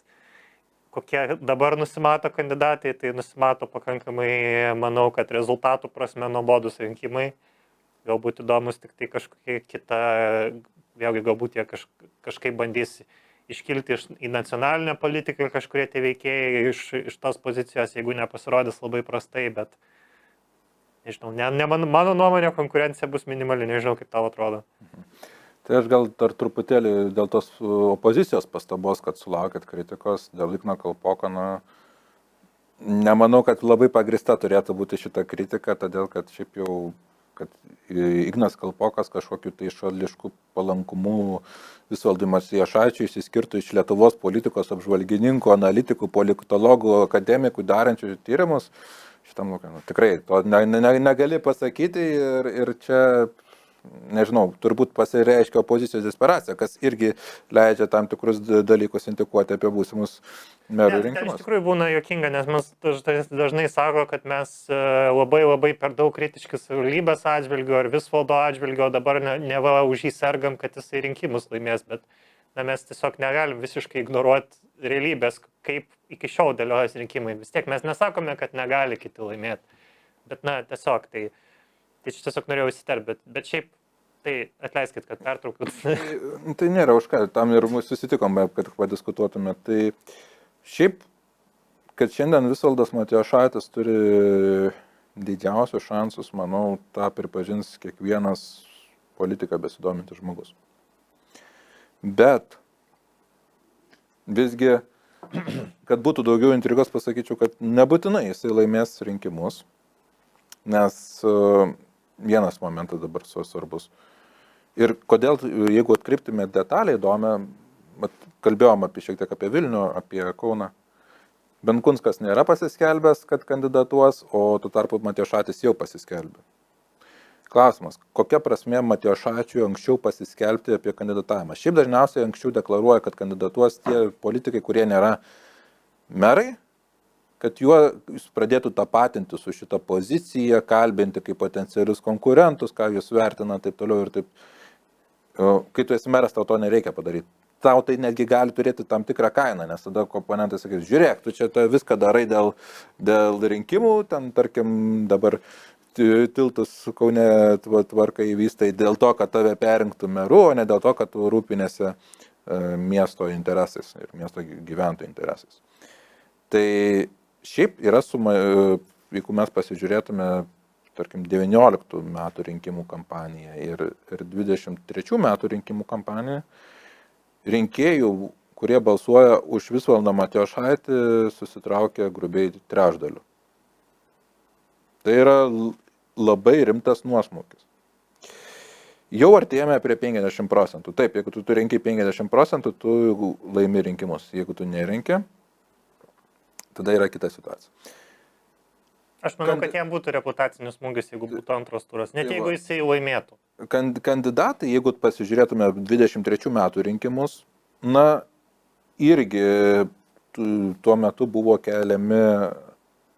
kokie dabar nusimato kandidatai, tai nusimato pakankamai, manau, kad rezultatų prasme nuobodus rinkimai. Galbūt įdomus tik tai kažkokia kita, vėlgi galbūt jie kažkaip bandys iškilti į nacionalinę politiką kažkurie tie veikėjai iš tos pozicijos, jeigu nepasirodys labai prastai, bet nežinau, mano nuomonė konkurencija bus minimali, nežinau, kaip tau atrodo. Tai aš gal dar truputėlį dėl tos opozicijos pastabos, kad sulaukėt kritikos dėl Igno Kalpoko, nemanau, kad labai pagrįsta turėtų būti šita kritika, todėl kad šiaip jau kad Ignas Kalpokas kažkokiu tai šališku palankumu Visvaldui Matijošaičiui išsiskirtų iš Lietuvos politikos apžvalgininkų, analitikų, politologų, akademikų darančių tyrimus. Šitam tikrai to negali pasakyti ir čia, nežinau, turbūt pasireiškia opozicijos desperacija, kas irgi leidžia tam tikrus dalykus indikuoti apie būsimus merų rinkimus. Iš tikrųjų būna juokinga, nes mes dažnai sako, kad mes labai per daug kritiški savivaldybės atžvilgiu ar Visvaldo atžvilgiu, o dabar neva už jį sergam, kad jisai rinkimus laimės, bet mes tiesiog negalim visiškai ignoruoti realybės, kaip iki šiol dėliojasi rinkimai. Vis tiek mes nesakome, kad negali kiti laimėti, bet tiesiog tai tiesiog norėjau įsiterpti, bet šiaip tai atleiskit, kad pertraukiu. Tai nėra už ką, tam ir susitikome, kad padiskutuotume. Tai šiaip, kad šiandien Visvaldas Matijošaitis turi didžiausius šansus, manau, tą pripažins kiekvienas politiką besidomintis žmogus. Bet visgi, kad būtų daugiau intrigos, pasakyčiau, kad nebūtinai jisai laimės rinkimus, nes vienas momentas dabar svarbus. Ir kodėl, jeigu atkreiptume detalę įdomią, kalbėjom šiek tiek apie Vilnių, apie Kauną. Benkunskas nėra pasiskelbęs, kad kandidatuos, o tuo tarpu Matijošaitis jau pasiskelbė. Klausimas, kokia prasmė Matijošaičiui anksčiau pasiskelbti apie kandidatavimą? Šiaip dažniausiai anksčiau deklaruoja, kad kandidatuos tie politikai, kurie nėra merai, kad jis pradėtų tapatinti su šitą poziciją, kalbinti kaip potencialius konkurentus, ką jūs vertina, taip toliau ir taip. Kai tu esi meras, tau to nereikia padaryti. Tau tai netgi gali turėti tam tikrą kainą, nes tada oponentai sakys, žiūrėk, tu čia viską darai dėl rinkimų, ten tarkim dabar tiltus Kaune tvarka įvystai dėl to, kad tave perinktų meru, o ne dėl to, kad tu rūpinėsi miesto interesais ir miesto gyventojų interesais. Tai šiaip yra jeigu mes pasižiūrėtume, tarkim, 19 metų rinkimų kampaniją ir 23 metų rinkimų kampaniją, rinkėjų, kurie balsuoja už Visvaldą Matijošaitį, susitraukia grubiai trečdaliu. Tai yra labai rimtas nuosmukis. Jau artėjame prie 50%. Taip, jeigu tu renki 50%, tu laimi rinkimus. Jeigu tu nerenki, tada yra kita situacija. Aš manau, kad jam būtų reputacinis smūgis, jeigu būtų antras turas, net jeigu jisai laimėtų. Kandidatai, jeigu pasižiūrėtume 23 metų rinkimus, na, irgi tuo metu buvo keliami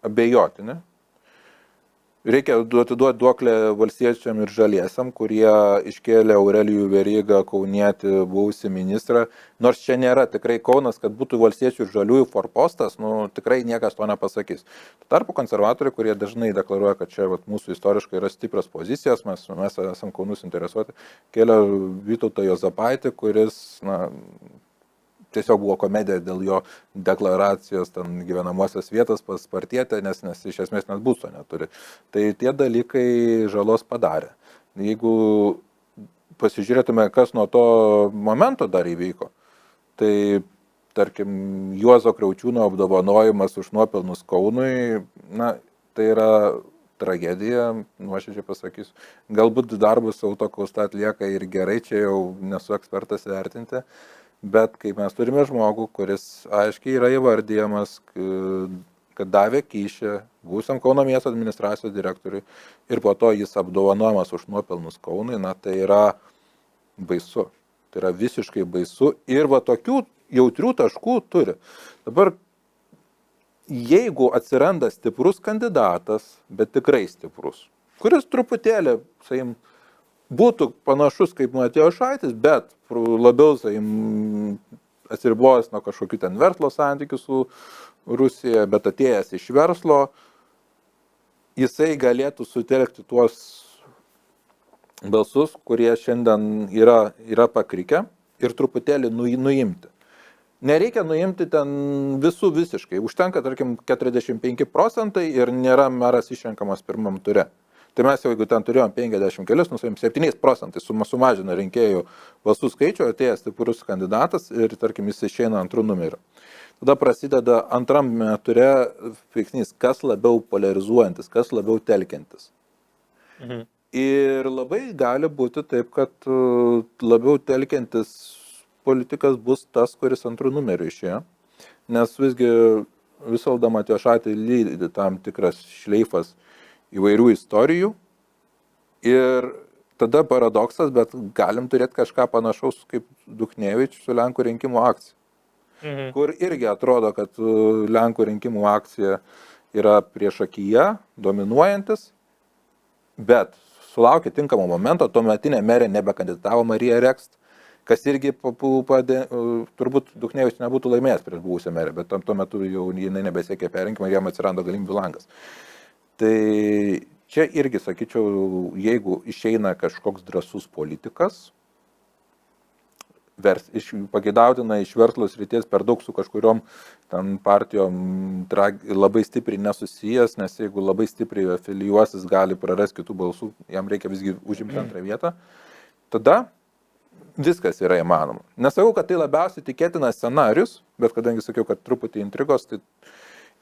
abejotini. Reikia duoti duoklę valstiečiam ir žaliesiam, kurie iškėlė Aurelijų Verygą, kaunietį, buvusį ministrą. Nors čia nėra tikrai Kaunas, kad būtų valstiečių ir žaliųjų forpostas, tikrai niekas to nepasakys. Tuo tarpu konservatoriai, kurie dažnai deklaruoja, kad čia mūsų istoriškai yra stiprios pozicijos, mes esam Kaunus interesuoti, kėlė Vytautą Juozapaitį, kuris, tiesiog buvo komedija dėl jo deklaracijos ten gyvenamosios vietos pas Spartietę, nes iš esmės net būsto neturi. Tai tie dalykai žalos padarė. Jeigu pasižiūrėtume, kas nuo to momento dar įvyko, tai tarkim Juozo Kriaučiūno apdovanojimas už nuopelnus Kaunui, tai yra tragedija, nuoširdžiai pasakysiu. Galbūt darbus autokausta atlieka ir gerai, čia jau nesu ekspertas vertinti. Bet kai mes turime žmogų, kuris aiškiai yra įvardyjamas, kad davė kyšį būsiam Kauno miesto administracijos direktoriui ir po to jis apdovanojamas už nuopelnus Kaunui, tai yra baisu. Tai yra visiškai baisu ir tokių jautrių taškų turi. Dabar, jeigu atsiranda stiprus kandidatas, bet tikrai stiprus, kuris truputėlį, būtų panašus kaip Matijošaitis, bet labiau atsiribojęs nuo kažkokių ten verslo santykių su Rusija, bet atėjęs iš verslo, jisai galėtų sutelkti tuos balsus, kurie šiandien yra pakrikę ir truputėlį nuimti. Nereikia nuimti ten visų visiškai. Užtenka, tarkim, 45% ir nėra meras išrenkamas pirmam ture. Tai mes jau, jeigu ten turėjom 50 kelius, 7% sumažina rinkėjų balsų skaičių, atėjęs stiprus kandidatas ir, tarkim, jis išeina antrų numerių. Tada prasideda antram ture veiksnys, kas labiau polarizuojantis, kas labiau telkiantis. Ir labai gali būti taip, kad labiau telkiantis politikas bus tas, kuris antrų numerių išėjo, nes visgi Visvaldą Matijošaitį lydi tam tikras šleifas įvairių istorijų ir tada paradoksas, bet galim turėti kažką panašaus kaip Duchnevičius su Lenkų rinkimų akcija, kur irgi atrodo, kad Lenkų rinkimų akcija yra priešakyje, dominuojantis, bet sulaukė tinkamo momento, tuometinė merė nebekandidatavo Marija Rekst, kas irgi turbūt Duchnevičius nebūtų laimėjęs prieš buvusią merę, bet tuo metu jau jinai nebesiekė perrinkimą ir jam atsirado galimybių langas. Tai čia irgi, sakyčiau, jeigu išeina kažkoks drąsus politikas, pageidautina iš verslo srities per daug su kažkuriom ten partijom labai stipriai nesusijęs, nes jeigu labai stipriai afilijuosis, gali prarasti kitų balsų, jam reikia visgi užimti antrą vietą, tada viskas yra įmanoma. Nesakau, kad tai labiausiai tikėtinas scenarius, bet kadangi sakiau, kad truputį intrigos, tai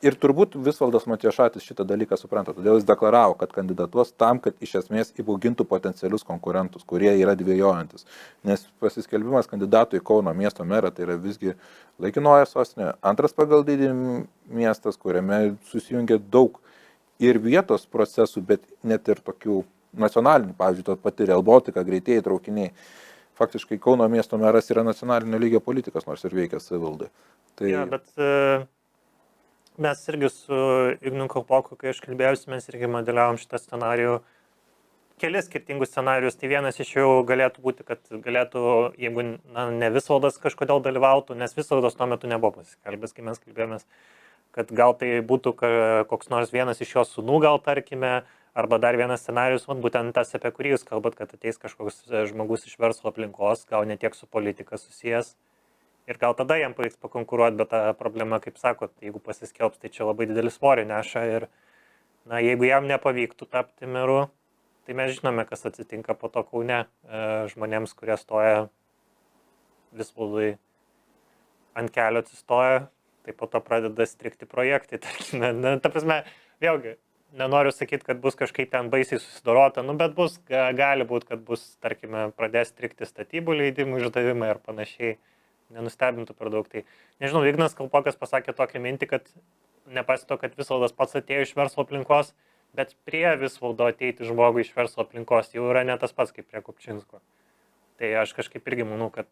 ir turbūt Visvaldas Matijošaitis šitą dalyką supranta, todėl jis deklaravo, kad kandidatuos tam, kad iš esmės įbaugintų potencialius konkurentus, kurie yra dvejojantis. Nes pasiskelbimas kandidatų į Kauno miesto merą tai yra visgi laikinoji sostinė, antras pagal dydį miestas, kuriame susijungia daug ir vietos procesų, bet net ir tokių nacionalinių, pavyzdžiui, to pati Rail Baltica, greitieji traukiniai. Faktiškai Kauno miesto meras yra nacionalinio lygio politikas, nors ir veikia savivaldai. Ja, bet mes irgi su Ignu Kalpoku, kai aš kalbėjausi, mes irgi modeliavom šitą scenarijų, kelis skirtingus scenarijus. Tai vienas iš jų galėtų būti, kad galėtų, jeigu ne Visvaldas kažkodėl dalyvautų, nes Visvaldas tuo metu nebuvo pasiskelbęs, kai mes kalbėjomės, kad gal tai būtų koks nors vienas iš jo sūnų, gal tarkime, arba dar vienas scenarijus, būtent tas, apie kurį jūs kalbat, kad ateis kažkoks žmogus iš verslo aplinkos, gal ne tiek su politika susijęs. Ir gal tada jam pavyks pakonkuruoti, bet ta problema, kaip sakot, jeigu pasiskelbs, tai čia labai didelį svorį neša ir jeigu jam nepavyktų tapti meru, tai mes žinome, kas atsitinka po to Kaune žmonėms, kurie stoja Visvaldui ant kelio atsistoja, tai po to pradeda strikti projektai, tarkime. Ta prasme, vėlgi, nenoriu sakyti, kad bus kažkaip ten baisiai susidorota, bet gali būti, kad bus, tarkime, pradės strikti statybų leidimų išdavimai ar panašiai. Nenustebintų per daug. Tai nežinau, Ignas Kalpokas pasakė tokią mintį, kad nepasito, kad Visvaldas pats atėjo iš verslo aplinkos, bet prie Visvaldo ateiti žmogui iš verslo aplinkos jau yra ne tas pats kaip prie Kupčinsko. Tai aš kažkaip irgi manau, kad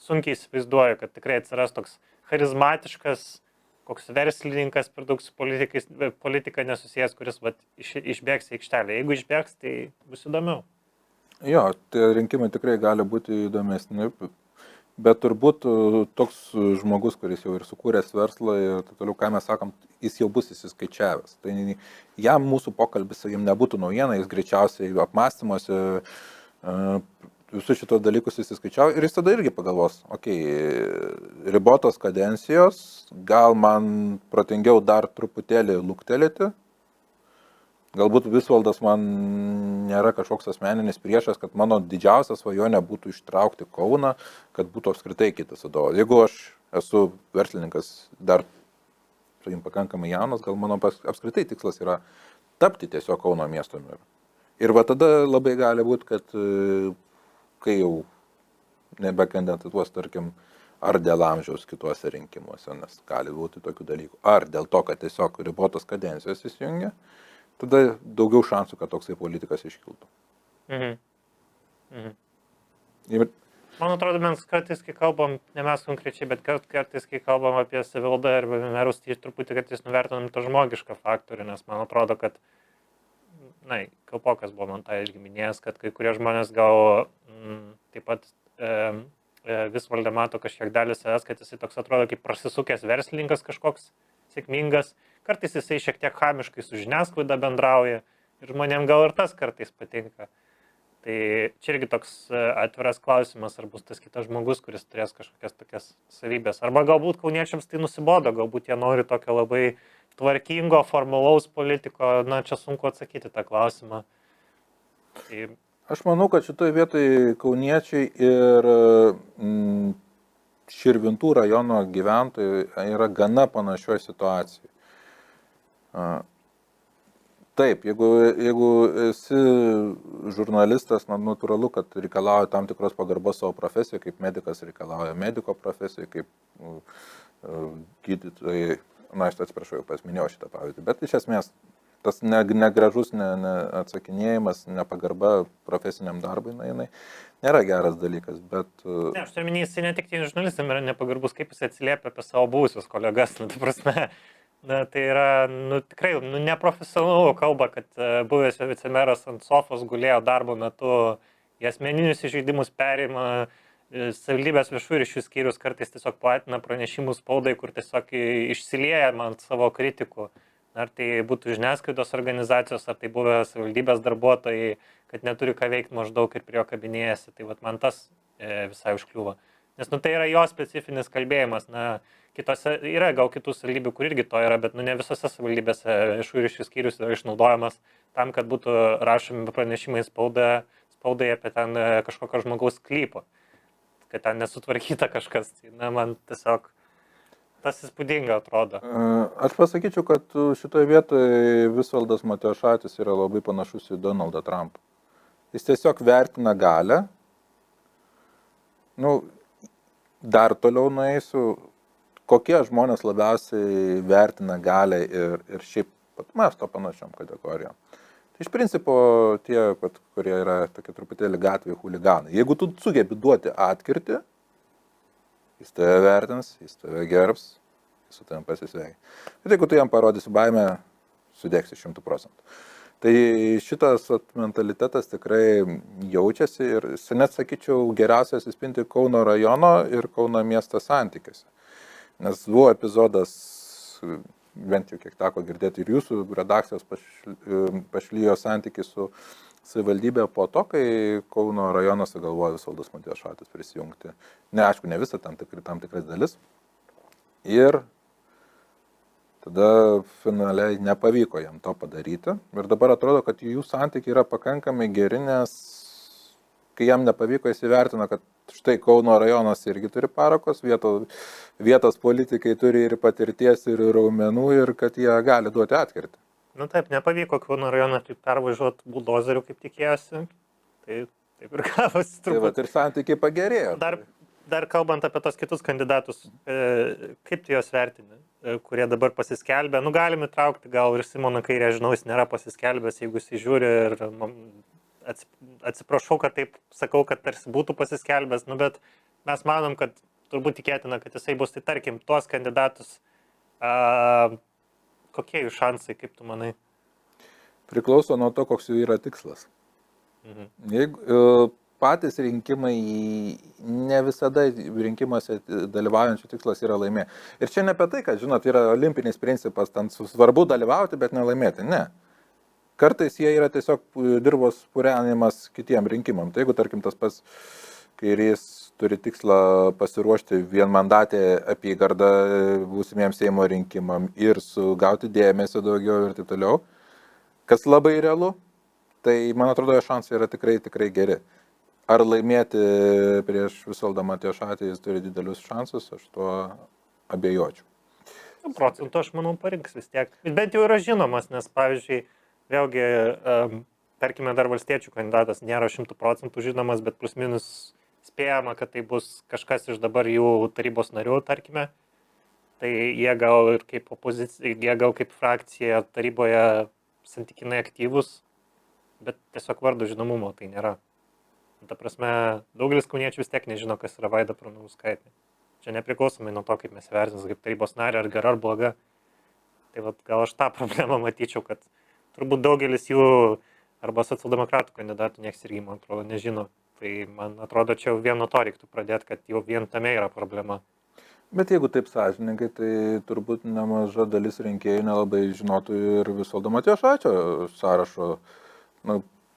sunkiai įsivaizduoju, kad tikrai atsiras toks charizmatiškas, koks verslininkas per daug su politika nesusijęs, kuris išbėgs į aikštelę. Jeigu išbėgs, tai bus įdomiau. Jo, tie rinkimai tikrai gali būti įdomesni, bet turbūt toks žmogus, kuris jau ir sukūręs verslą ir toliau, ką mes sakom, jis jau bus įsiskaičiavęs. Tai jam mūsų pokalbis jam nebūtų naujiena, jis greičiausiai apmąstymuose visus šitos dalykus įsiskaičiavo ir jis tada irgi pagalvos, ribotos kadencijos, gal man protingiau dar truputėlį luktelėti. Galbūt Visvaldas man nėra kažkoks asmeninis priešas, kad mano didžiausia svajonė būtų ištraukti Kauną, kad būtų apskritai kitas vadovas. Jeigu aš esu verslininkas dar pakankamai jaunas, gal mano apskritai tikslas yra tapti tiesiog Kauno miesto meru. Ir va tada labai gali būti, kad kai jau nebekandidatuos, tarkim, ar dėl amžiaus kituose rinkimuose, nes gali būti tokių dalykų, ar dėl to, kad tiesiog ribotos kadencijos įsijungia, tada daugiau šansų, kad toksai politikas iškiltų. Ir... Man atrodo, mes kartais, kai kalbam, ne mes konkrečiai, bet kartais, kai kalbam apie savivaldą ir merus, tai truputį kartais nuvertinam tą žmogišką faktorių, nes man atrodo, kad, Kalpokas buvo man tą irgi minėjęs, kad kai kurie žmonės gal taip pat Visvaldą mato kažkiek dalį savęs, kad jisai toks atrodo kaip prasisukęs verslininkas kažkoks sėkmingas. Kartais jisai šiek tiek chamiškai su žiniasklaida bendrauja ir žmonėm gal ir tas kartais patinka. Tai čia irgi toks atviras klausimas, ar bus tas kitas žmogus, kuris turės kažkokias tokias savybės. Arba galbūt kauniečiams tai nusibodo, galbūt jie nori tokio labai tvarkingo, formalaus politiko. Čia sunku atsakyti tą klausimą. Tai... Aš manau, kad šitoje vietoje kauniečiai ir Širvintų rajono gyventojai yra gana panašioje situacijoje. Taip, jeigu esi žurnalistas, natūralu, kad reikalauja tam tikros pagarbos savo profesijoje, kaip medikas reikalauja mediko profesijoje, kaip gydytojai, aš atsiprašau, minėjau šitą pavyzdį, bet iš esmės tas negražus atsakinėjimas, nepagarba profesiniam darbui, jinai nėra geras dalykas, bet... Ne, aš turiu minėjau, jis ne tik žurnalistam yra nepagarbus, kaip jis atsiliepia apie savo buvusius kolegas, ta prasme. Tai yra, tikrai, neprofesionalų kalba, kad buvęs vicemeras ant sofos gulėjo darbo metu, į asmeninius įžeidimus perima, savivaldybės viešųjų ryšių skyrius kartais tiesiog platina pranešimus spaudai, kur tiesiog išsilieja man savo kritikų. Ar tai būtų žiniasklaidos organizacijos, ar tai buvę savivaldybės darbuotojai, kad neturi ką veikti maždaug ir prie jo kabinėjasi. Tai man tas visai užkliūva. Nes tai yra jo specifinis kalbėjimas. Kitose yra gal kitų savivaldybių, kur irgi to yra, bet ne visose savivaldybėse viešųjų ryšių skyrius yra išnaudojamas tam, kad būtų rašomi pranešimai spaudai apie ten kažkokio žmogaus sklypo, kad ten nesutvarkyta kažkas. Tai man tiesiog tas įspūdinga atrodo. Aš pasakyčiau, kad šitoje vietoje Visvaldas Matijošaitis yra labai panašus į Donaldą Trumpą. Jis tiesiog vertina galią. Dar toliau nueisiu, kokie žmonės labiausiai vertina galią ir šiaip mes to panašiom kategorijom. Tai iš principo tie, kurie yra tokie truputėlį gatvėje huliganai. Jeigu tu sugebi duoti atkirtį, jis tave vertins, jis tave gerbs, jis su tavim pasisveikia. Bet jeigu tu jam parodysi baimę, sudegsi 100%. Tai šitas mentalitetas tikrai jaučiasi ir net sakyčiau geriausiai atsispindi Kauno rajono ir Kauno miesto santykiuose. Nes buvo epizodas, bent jau kiek teko girdėti ir jūsų redakcijos pašlijo santykiai su savivaldybė po to, kai Kauno rajonas sugalvojo Visvaldas Matijošaitis prisijungti. Aišku, ne visą, tam tikras dalis. Ir tada finaliai nepavyko jam to padaryti. Ir dabar atrodo, kad jų santykiai yra pakankamai geri, nes kai jam nepavyko, jis įvertino, kad štai Kauno rajonas irgi turi parakos, vietos politikai turi ir patirties, ir raumenų, ir kad jie gali duoti atkirtį. Taip, nepavyko Kauno rajoną taip pervažiuoti buldozeriu, kaip tikėjosi. Tai taip ir gavosi turbūt. Tai ir santykiai pagerėjo. Dar kalbant apie tos kitus kandidatus, kaip tu juos vertini, kurie dabar pasiskelbė? Galim įtraukti gal ir Simoną Kairę, žinau, jis nėra pasiskelbęs, jeigu jis žiūri ir atsiprašau, kad taip sakau, kad tarsi būtų pasiskelbęs, nu, bet mes manom, kad turbūt tikėtina, kad jisai bus, tai tarkim, tuos kandidatus, kokie jų šansai, kaip tu manai? Priklauso nuo to, koks jų yra tikslas. Jeigu patys rinkimai, ne visada rinkimuose dalyvaujančių tikslas yra laimėti. Ir čia ne apie tai, kad, žinot, yra olimpinis principas, ten svarbu dalyvauti, bet nelaimėti. Ne. Kartais jie yra tiesiog dirbos purenimas kitiem rinkimam. Tai jeigu, tarkim, tas pats kairys turi tikslą pasiruošti vienmandatę apygardą būsimiems Seimo rinkimam ir sugauti dėmesio daugiau ir taip toliau, kas labai realu, tai, man atrodo, jo šansai yra tikrai geri. Ar laimėti prieš Visvaldą Matijošaitį jis turi didelius šansus, aš tuo abejočiau. Procentų, aš manau, parinks vis tiek. Bent jau yra žinomas, nes, pavyzdžiui, vėlgi, tarkime, dar valstiečių kandidatas nėra 100% žinomas, bet plus minus spėjama, kad tai bus kažkas iš dabar jų tarybos narių, tarkime. Tai jie gal ir kaip opozicija, jie gal kaip frakcija taryboje santykinai aktyvus, bet tiesiog vardo žinomumo tai nėra. Ta prasme, daugelis kauniečių vis tiek nežino, kas yra Vaida Pranauskaitė. Čia nepriklausomai nuo to, kaip mes vertiname, kaip tarybos narė, ar gera, ar bloga. Tai vat, gal aš tą problemą matyčiau, kad turbūt daugelis jų arba socialdemokratų kandidatų nieks irgi, man atrodo, nežino. Tai man atrodo, čia jau vien nuo to reiktų pradėti, kad jau vien tame yra problema. Bet jeigu taip sąžininkai, tai turbūt nemaža dalis rinkėjų nelabai žinotų ir Visvaldo Matijošaičio sąrašo.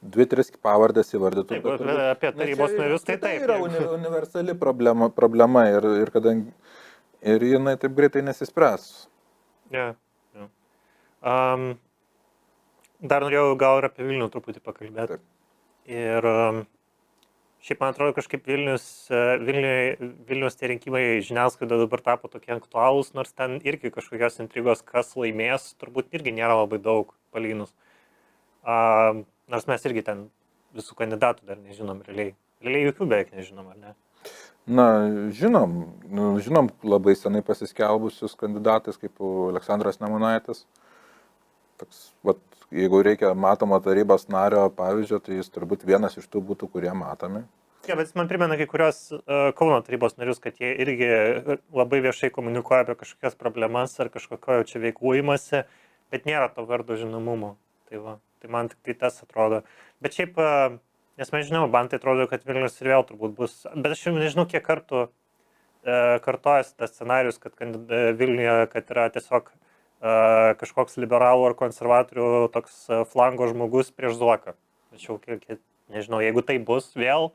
2-3 pavardės įvardytų. Taip, apie tarybos narius tai taip. Tai yra universali problema ir kadangi ir jinai taip greitai nesispręs. Ja. Dar norėjau gal ir apie Vilnių truputį pakalbėti. Taip. Ir šiaip man atrodo kažkaip Vilnius tie rinkimai žiniasklaida dabar tapo tokie aktualūs, nors ten irgi kažkokios intrigos, kas laimės, turbūt irgi nėra labai daug palyginus. Nors mes irgi ten visų kandidatų dar nežinom realiai. Realiai jokių beveik nežinom, ar ne? Na, žinom labai senai pasiskelbusius kandidatais, kaip Aleksandras Nemunaitis. Toks, jeigu reikia matomo tarybos nario pavyzdžio, tai jis turbūt vienas iš tų būtų, kurie matomi. Ja, bet jis man primena kai kurios Kauno tarybos narius, kad jie irgi labai viešai komunikuoja apie kažkokias problemas ar kažkokio čia veiklų imasi, bet nėra to vardo žinomumo. Tai man tik tai tas atrodo. Bet šiaip, nes man žinau, man tai atrodo, kad Vilnius ir vėl turbūt bus, bet aš jau nežinau, kiek kartų kartojasi tas scenarius, kad Vilniuje, kad yra tiesiog kažkoks liberalų ar konservatorių toks flango žmogus prieš Zuoką. Tačiau, nežinau, jeigu tai bus vėl,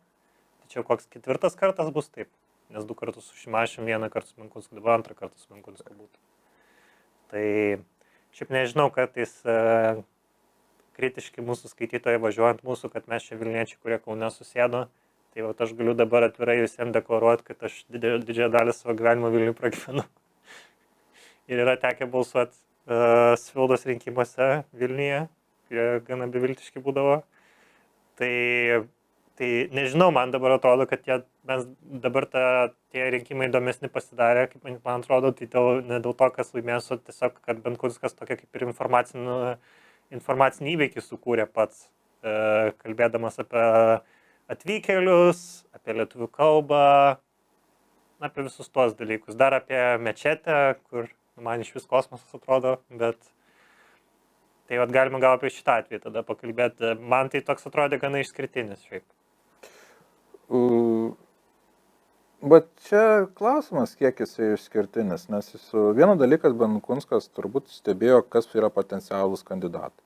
tačiau koks 4 kartas bus taip, nes 2 kartus su Šimašium, 1 kartą su Benkunsku, dabar 2 kartą su Benkunsku būtų. Tai šiaip nežinau, kartais kritiški mūsų skaitytojai važiuojant mūsų, kad mes čia Vilniečiai, kurie Kaune susėdo. Tai aš galiu dabar atvirai visiems deklaruoti, kad aš didžiąją dalį savo gyvenimo Vilnių pragyvenu. Ir yra tekę balsuoti savivaldos rinkimuose Vilniuje, kurie gana beviltiški būdavo. Tai nežinau, man dabar atrodo, kad mes dabar tie rinkimai įdomesni pasidarė, kaip man atrodo, tai ne dėl to, kas laimės, o tiesiog, kad Benkunskas tokia kaip ir informacinį įveikį sukūrė pats, kalbėdamas apie atvykėlius, apie lietuvių kalbą, apie visus tuos dalykus. Dar apie mečetę, kur man iš vis kosmosas atrodo, bet tai galima gal apie šitą atvejį tada pakalbėti. Man tai toks atrodė gana išskirtinis šiaip. Bet čia klausimas, kiek jisai išskirtinis, nes vienas dalykas Benkunskas turbūt stebėjo, kas yra potencialūs kandidatai.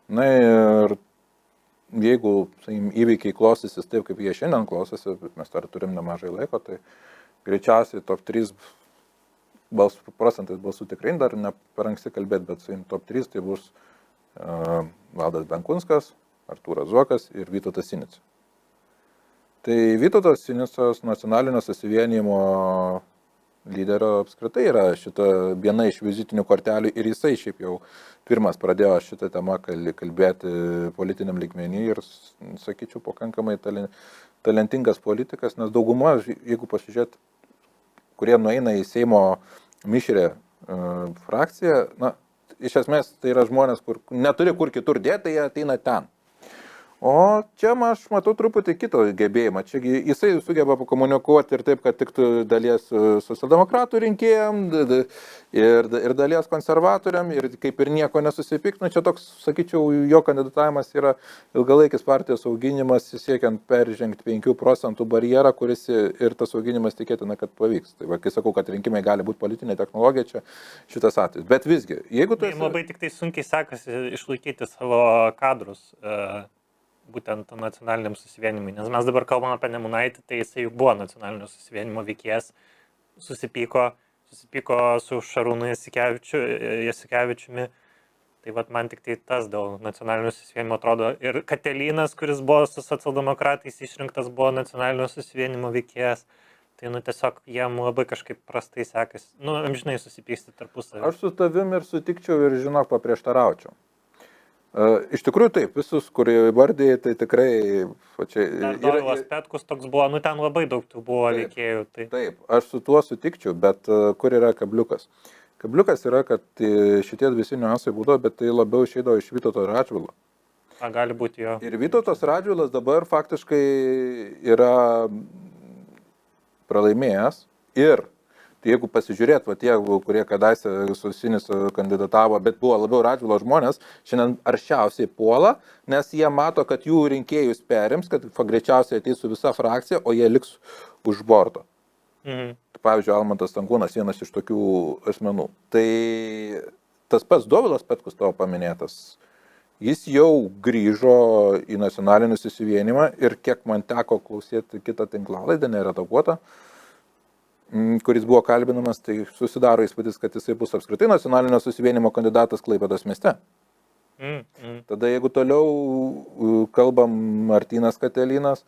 Na ir jeigu įvykiai klostysis taip, kaip jie šiandien klostosi, mes dar turim nemažai laiko, tai greičiausiai top 3 procentais balsų tikrai dar ne per anksti kalbėti, bet top 3 tai bus Valdas Benkunskas, Artūras Zuokas ir Vytautas Sinica. Tai Vytautas Sinicos nacionalinio susivienijimo lyderio apskritai yra šita viena iš vizitinių kortelių ir jisai šiaip jau pirmas pradėjo šitą temą kalbėti politiniam lygmenį ir, sakyčiau, pakankamai talentingas politikas, nes dauguma, jeigu pasižiūrėt, kurie nueina į Seimo mišrę frakciją, iš esmės tai yra žmonės, kur neturi kur kitur dėti, jie ateina ten. O čia aš matau truputį kito gebėjimą. Čia jisai sugeba pakomunikuoti ir taip, kad tiktų dalies socialdemokratų rinkėjam ir dalies konservatoriam ir kaip ir nieko nesusipiktų. Čia toks, sakyčiau, jo kandidatavimas yra ilgalaikis partijos auginimas, siekiant peržengti 5% barjerą, kuris ir tas auginimas tikėtina, kad pavyks. Tai va, kai sakau, kad rinkimai gali būti politinė technologija, čia šitas atvejis. Bet visgi, jeigu tu... Labai tik tai sunkiai sekasi išlaikyti savo kadrus. Būtent nacionaliniam susivienimui, nes mes dabar kalbam apie Nemunaitį, tai jisai juk buvo nacionalinio susivienimo veikėjas, susipyko su Šarūnu Jasikevičiumi, tai vat man tik tai tas dėl nacionalinio susivienimo atrodo, ir Katelinas, kuris buvo su socialdemokratais išrinktas, buvo nacionalinio susivienimo veikėjas, tai tiesiog jiem labai kažkaip prastai sekasi, amžinai susipyksti tarpusavį. Aš su tavim ir sutikčiau ir žinok paprieštaraučiau. Iš tikrųjų taip, visus, kurie vardėjai, tai tikrai... Dovilas Petkus toks buvo, ten labai daug tų buvo veikėjų. Taip, aš su tuo sutikčiau, bet kur yra kabliukas? Kabliukas yra, kad šitie visi niuansai būdavo, bet tai labiau išeidavo iš Vytauto Radžvilo. Gali būti jo. Ir Vytautas Radžvilas dabar faktiškai yra pralaimėjęs ir jeigu pasižiūrėt, tie, kurie kadaise su Sinicu kandidatavo, bet buvo labiau Radžvilo žmonės, šiandien aršiausiai puola, nes jie mato, kad jų rinkėjus perims, kad greičiausiai ateis su visa frakcija, o jie liks už borto. Pavyzdžiui, Almantas Stankūnas vienas iš tokių asmenų. Tai tas pats Dovilas Petkus tavo paminėtas, jis jau grįžo į nacionalinį susivienimą ir kiek man teko klausyti kitą tinklalaidę, neredaguotą, kuris buvo kalbinamas, tai susidaro įspūdis, kad jisai bus apskritai nacionalinio susivienimo kandidatas Klaipėdos mieste. Tada jeigu toliau kalbam Martynas Katelinas,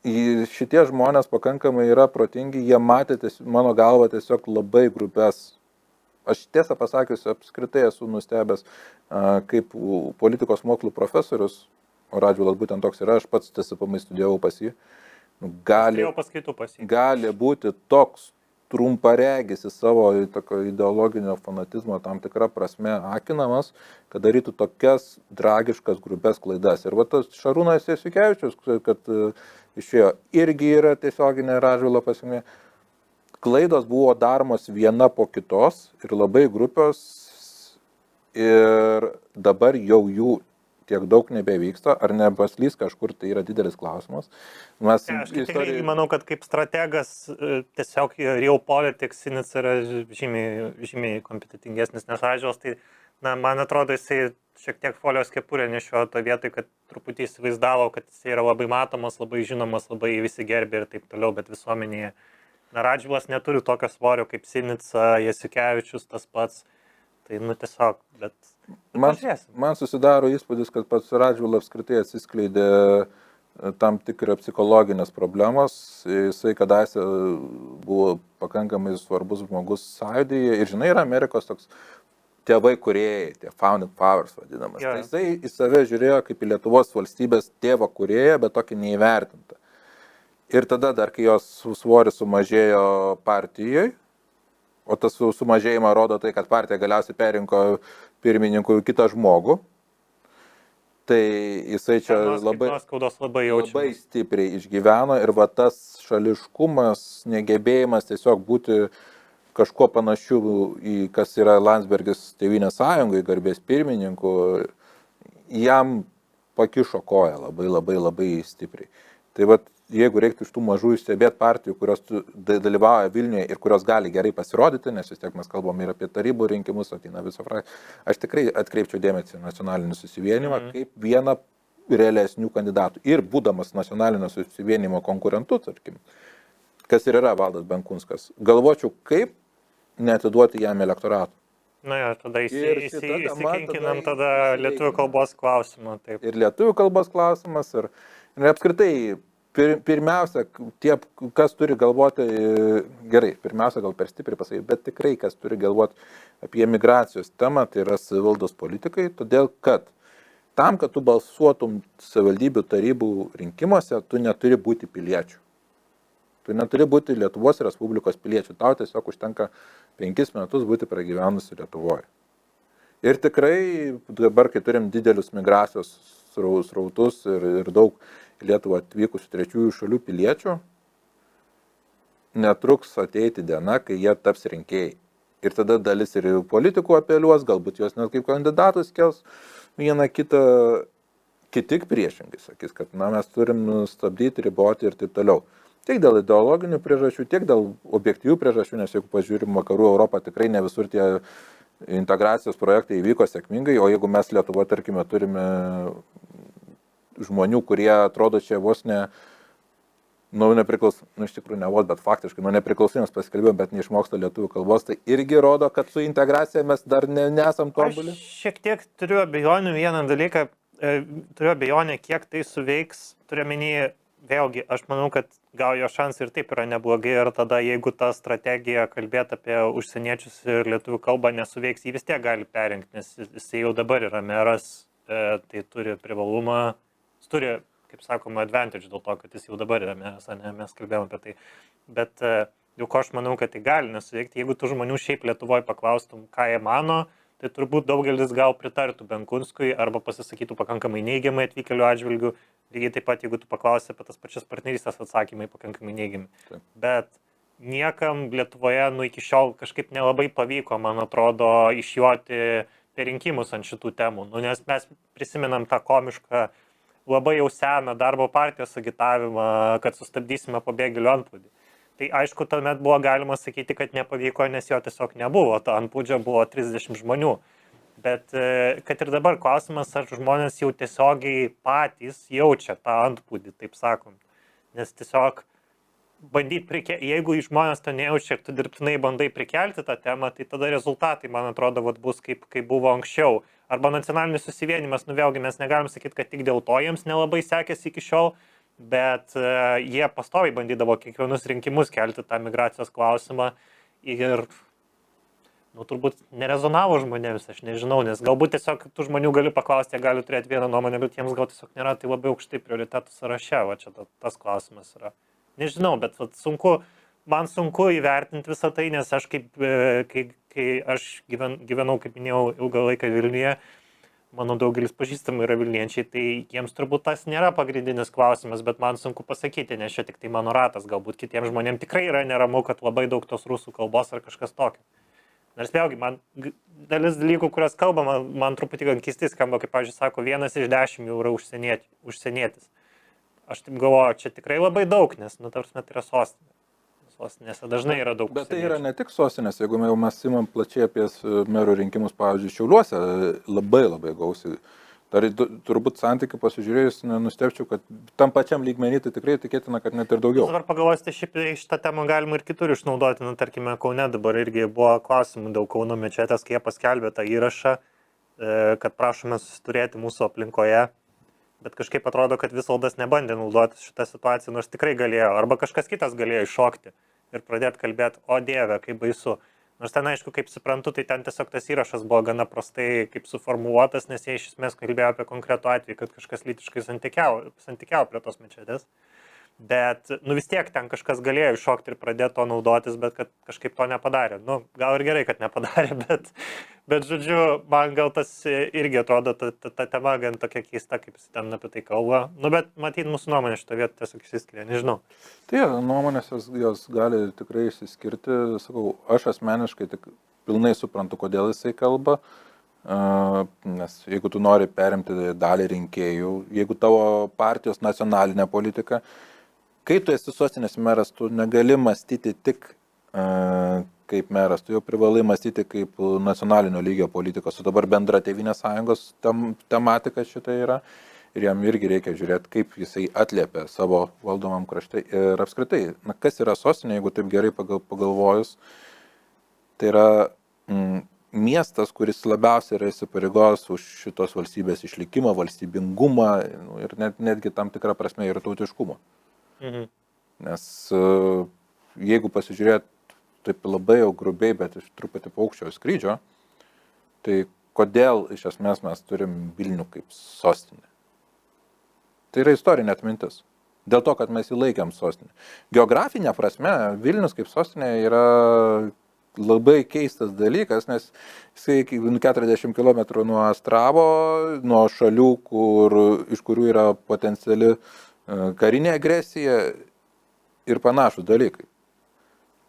šitie žmonės pakankamai yra protingi, jie matė mano galva tiesiog labai grupės. Aš tiesą pasakius, apskritai esu nustebęs, kaip politikos mokslų profesorius, o Radžvilas būtent toks yra, aš pats TSPM studijavau pas jį, gali būti toks trumparegis į savo ideologinio fanatizmo tam tikrą prasme akinamas, kad darytų tokias tragiškas grupės klaidas. Ir va tas Šarūnas Jasikevičius, kad išėjo, irgi yra tiesioginė Radžvilo pasekmė. Klaidos buvo daromos viena po kitos ir labai grupios ir dabar jau jų tiek daug nebevyksta, ar nepaslys kažkur, tai yra didelis klausimas. Aš tikrai manau, kad kaip strategas tiesiog real politics Sinica yra žymiai kompetitingesnis, nes Radžvilas, tai man atrodo, jisai šiek tiek folijos kepurę nešiojo to vietoj, kad truputį įsivaizdavo, kad jisai yra labai matomas, labai žinomas, labai visi gerbė ir taip toliau, bet visuomenėje Radžvilas neturi tokio svorio kaip Sinica, Jasikevičius, tas pats. Tai tiesiog, bet... Man susidaro įspūdis, kad pats Radžvilas apskritai atsiskleidė tam tikrą psichologinės problemos. Jisai kadaise buvo pakankamai svarbus žmogus Sąjūdyje ir žinai, yra Amerikos toks tėvai kūrėjai, tie founding fathers vadinamas. Tai jisai į save žiūrėjo kaip į Lietuvos valstybės tėvo kūrėją, bet tokį neįvertintą. Ir tada dar, kai jos svoris sumažėjo partijoje, o tas sumažėjimą rodo tai, kad partija galiausiai perinko pirmininkų kitą žmogų, tai jisai čia labai stipriai išgyveno ir va tas šališkumas, negebėjimas tiesiog būti kažkuo panašiu į kas yra Landsbergis Tėvynės sąjungai, garbės pirmininku, jam pakišo koją labai stipriai. Tai va, jeigu reiktų iš tų mažų stebėti partijų, kurios dalyvauja Vilniuje ir kurios gali gerai pasirodyti, nes vis tiek mes kalbam ir apie tarybų rinkimus, ateina visą frakciją, aš tikrai atkreipčiau dėmesį į nacionalinį susivienimą kaip vieną realesnių kandidatų. Ir būdamas nacionalinio susivienimo konkurentu, tarkim, kas ir yra Valdas Benkunskas, galvočiau, kaip neatiduoti jam elektoratų. Tada įsikinkinam tada lietuvių kalbos klausimą. Taip. Ir lietuvių kalbos klausimas, ir apskritai, pirmiausia, tie, kas turi galvoti, gerai, pirmiausia gal per stipriai pasakyti, bet tikrai, kas turi galvoti apie migracijos temą, tai yra savivaldos politikai, todėl kad tam, kad tu balsuotum savivaldybių tarybų rinkimuose, tu neturi būti piliečių. Tu neturi būti Lietuvos Respublikos piliečių, tau tiesiog užtenka 5 metus būti pragyvenusi Lietuvoje. Ir tikrai dabar, kai turim didelius migracijos srautus ir daug Lietuvą atvykusių trečiųjų šalių piliečių, netruks ateiti diena, kai jie taps rinkėjai. Ir tada dalis ir politikų apeliuos, galbūt juos net kaip kandidatus kels vieną kitą, kiti priešingai sakys, kad mes turim stabdyti, riboti ir taip toliau. Tiek dėl ideologinių priežasčių, tiek dėl objektyvių priežasčių, nes jeigu pažiūrim vakarų Europą, tikrai ne visur tie integracijos projektai įvyko sėkmingai, o jeigu mes Lietuvoje, tarkime, turime žmonių, kurie atrodo čia vos iš tikrųjų ne vos, bet faktiškai, nepriklausomės pasikalbėjom, bet neišmoksta lietuvių kalbos, tai irgi rodo, kad su integracija mes dar nesam tobuli. Aš šiek tiek turiu abejonių vieną dalyką, turiu abejonę, kiek tai suveiks, turiu menį, vėlgi, aš manau, kad gal jo šansai ir taip yra neblogai ir tada, jeigu ta strategija kalbėti apie užsieniečius ir lietuvių kalbą nesuveiks, jį vis tiek gali perinkti, nes jis jau dabar yra meras, tai turi privalumą, jis turi, kaip sakoma, advantage dėl to, kad jis jau dabar yra meras, ne, mes kalbėjome apie tai. Bet dėl ko aš manau, kad tai gali nesuveikti, jeigu tų žmonių šiaip Lietuvoje paklaustum, ką jie mano, tai turbūt daugelis gal pritartų Benkunskui arba pasisakytų pakankamai neigiamai atvykėlių atžvilgių. Lygiai taip pat, jeigu tu paklausi apie tas pačias partnerystės, atsakymai pakankamai neigiami. Taip. Bet niekam Lietuvoje iki šiol kažkaip nelabai pavyko, man atrodo, išjoti per rinkimus ant šitų temų. Nes mes prisimenam tą komišką, labai jau seną darbo partijos agitavimą, kad sustabdysime pabėgėlių antplūdį. Tai aišku, tuomet buvo galima sakyti, kad nepavyko, nes jo tiesiog nebuvo. Ta antplūdžio buvo 30 žmonių. Bet kad ir dabar klausimas, ar žmonės jau tiesiogiai patys jaučia tą antplūdį, taip sakant. Nes tiesiog jeigu žmonės to nejaučia ir tu dirbtinai bandai prikelti tą temą, tai tada rezultatai, man atrodo, bus kaip buvo anksčiau. Arba nacionalinis susivienimas, vėlgi mes negalim sakyti, kad tik dėl to jiems nelabai sekėsi iki šiol, bet jie pastoviai bandydavo kiekvienus rinkimus kelti tą migracijos klausimą ir turbūt nerezonavo žmonėms, aš nežinau, nes galbūt tiesiog tų žmonių galiu paklausti, jie gali turėti vieną nuomonę, bet jiems gal tiesiog nėra tai labai aukštai prioritetų sąraše, va čia tas klausimas yra. Nežinau, bet man sunku įvertinti visą tai, nes aš kai aš gyvenau, kaip minėjau, ilgą laiką Vilniuje, mano daugelis pažįstamų yra vilniečiai, tai jiems turbūt tas nėra pagrindinis klausimas, bet man sunku pasakyti, nes čia tik tai mano ratas, galbūt kitiems žmonėms tikrai yra neramu, kad labai daug tos rusų kalbos ar kažkas tokio. Nors vėlgi, man dalis dalykų, kurias kalbama, man truputį gan keistai skamba, kaip, pavyzdžiui, sako, 1 iš 10 jau yra užsienietis. Aš taip galvoju, čia tikrai labai daug, nes, tarsi, tai yra sostinė. Sostinėse dažnai yra daug. Bet tai yra ne tik sostinės, jeigu jau mes imam plačiai apie merų rinkimus, pavyzdžiui, Šiauliuose, labai gausiai. Turbūt santykių pasižiūrėjus, nustebčiau, kad tam pačiam lygmenį tai tikrai tikėtina, kad net ir daugiau. Dabar pagalvosite, šiaip šitą temą galima ir kitur išnaudoti, tarkime, Kaune dabar irgi buvo klausimų dėl Kauno mečetės, kai jie paskelbė tą įrašą, kad prašome susiturėti mūsų aplinkoje, bet kažkaip atrodo, kad Visvaldas nebandė naudotis šitą situaciją, nors tikrai galėjo, arba kažkas kitas galėjo iššokti ir pradėti kalbėti, o Dieve, kaip baisu. Nors ten, aišku, kaip suprantu, tai ten tiesiog tas įrašas buvo gana prastai kaip suformuotas, nes jie iš esmės kalbėjo apie konkretų atvejį, kad kažkas lytiškai santykiavo prie tos mečetės. Bet, vis tiek ten kažkas galėjo iššokti ir pradėti to naudotis, bet kad kažkaip to nepadarė. Gal ir gerai, kad nepadarė, bet žodžiu, man gal tas irgi atrodo ta tema gan tokia keista, kaip jis ten apie tai kalba. Bet matyt, mūsų nuomonė šitą vietą tiesiog išsiskiria, nežinau. Tai nuomonės jos gali tikrai išsiskirti. Sakau, aš asmeniškai tik pilnai suprantu, kodėl jisai kalba. Nes jeigu tu nori perimti dalį rinkėjų, jeigu tavo partijos nacionalinė politika, kai tu esi sostinės meras, tu negali mąstyti tik kaip meras, tu jau privalai mąstyti kaip nacionalinio lygio politikos. O dabar bendra Tėvynės sąjungos tematika šitą yra ir jam irgi reikia žiūrėti, kaip jisai atliepia savo valdomam krašte. Ir apskritai, kas yra sostinė, jeigu taip gerai pagalvojus, tai yra miestas, kuris labiausiai yra įsipareigojęs už šitos valstybės išlikimą, valstybingumą ir netgi tam tikrą prasme ir tautiškumą. Mhm. Nes jeigu pasižiūrėt taip labai jau grubiai, bet iš truputį paukščio skrydžio, tai kodėl iš esmės mes turim Vilnių kaip sostinę? Tai yra istorinė atmintis. Dėl to, kad mes jį laikėm sostinę. Geografinė prasme, Vilnius kaip sostinė yra labai keistas dalykas, nes jisai 40 km nuo Astravo, nuo šalių, iš kurių yra potenciali karinė agresija ir panašus dalykai.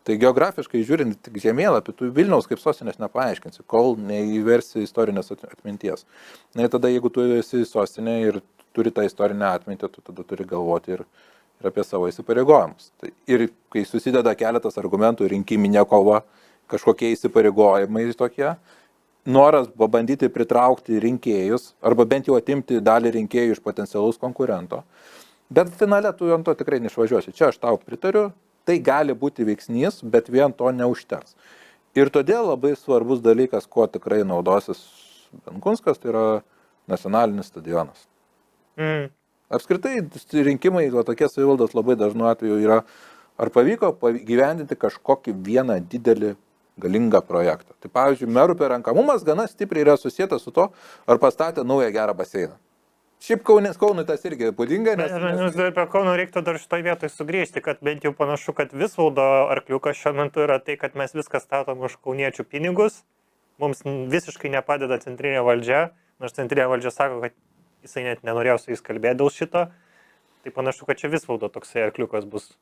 Tai geografiškai žiūrint tik žemėlapį, tu Vilniaus kaip sostinės nepaaiškinsi, kol neįversi istorinės atminties. Na ir tada, jeigu tu esi sostinė ir turi tą istorinę atmintį, tu tada turi galvoti ir apie savo įsipareigojimus. Ir kai susideda keletas argumentų, rinkiminė kova, kažkokie įsipareigojimai tokie, noras pabandyti pritraukti rinkėjus, arba bent jau atimti dalį rinkėjų iš potencialaus konkurento, bet finale tu ant to tikrai neišvažiuosi. Čia aš tau pritariu. Tai gali būti veiksnys, bet vien to neužteks. Ir todėl labai svarbus dalykas, kuo tikrai naudosis Benkunskas, tai yra nacionalinis stadionas. Apskritai rinkimai, tokie savivaldos labai dažnu atveju yra, ar pavyko gyvendinti kažkokį vieną didelį galingą projektą. Tai pavyzdžiui, merų perrenkamumas gana stipriai yra susijęs su to, ar pastatė naują gerą baseiną. Šiaip Kaunui tas irgi būdinga, nes... Apie Kauną reiktų dar šitoj vietoj sugrįžti, kad bent jau panašu, kad Visvaldo arkliukas šiuo metu yra tai, kad mes viską statom už kauniečių pinigus, mums visiškai nepadeda centrinė valdžia, nors centrinė valdžia sako, kad jisai net nenorėjo su jais kalbėti dėl šito, tai panašu, kad čia Visvaldo toksai arkliukas bus.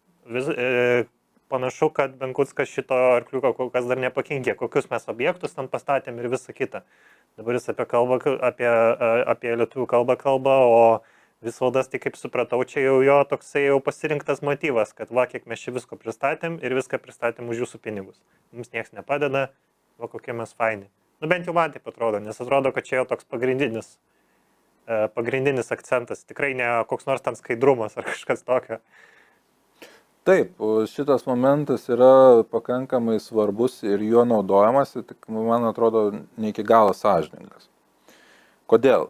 Panašu, kad Benkunskas šito arkliuko kol kas dar nepakinkė, kokius mes objektus ten pastatėm ir visą kitą. Dabar jis apie lietuvių kalbą kalba, o Visvaldas, tai kaip supratau, čia jau jo toksai jau pasirinktas motyvas, kad va, kiek mes čia visko pristatėm ir viską pristatėm už jūsų pinigus. Mums nieks nepadeda, va kokie mes faini. Bent jau man taip atrodo, nes atrodo, kad čia jau toks pagrindinis akcentas, tikrai ne koks nors ten skaidrumas ar kažkas tokio. Taip, šitas momentas yra pakankamai svarbus ir juo naudojamas, tik man atrodo ne iki galo sąžiningas. Kodėl?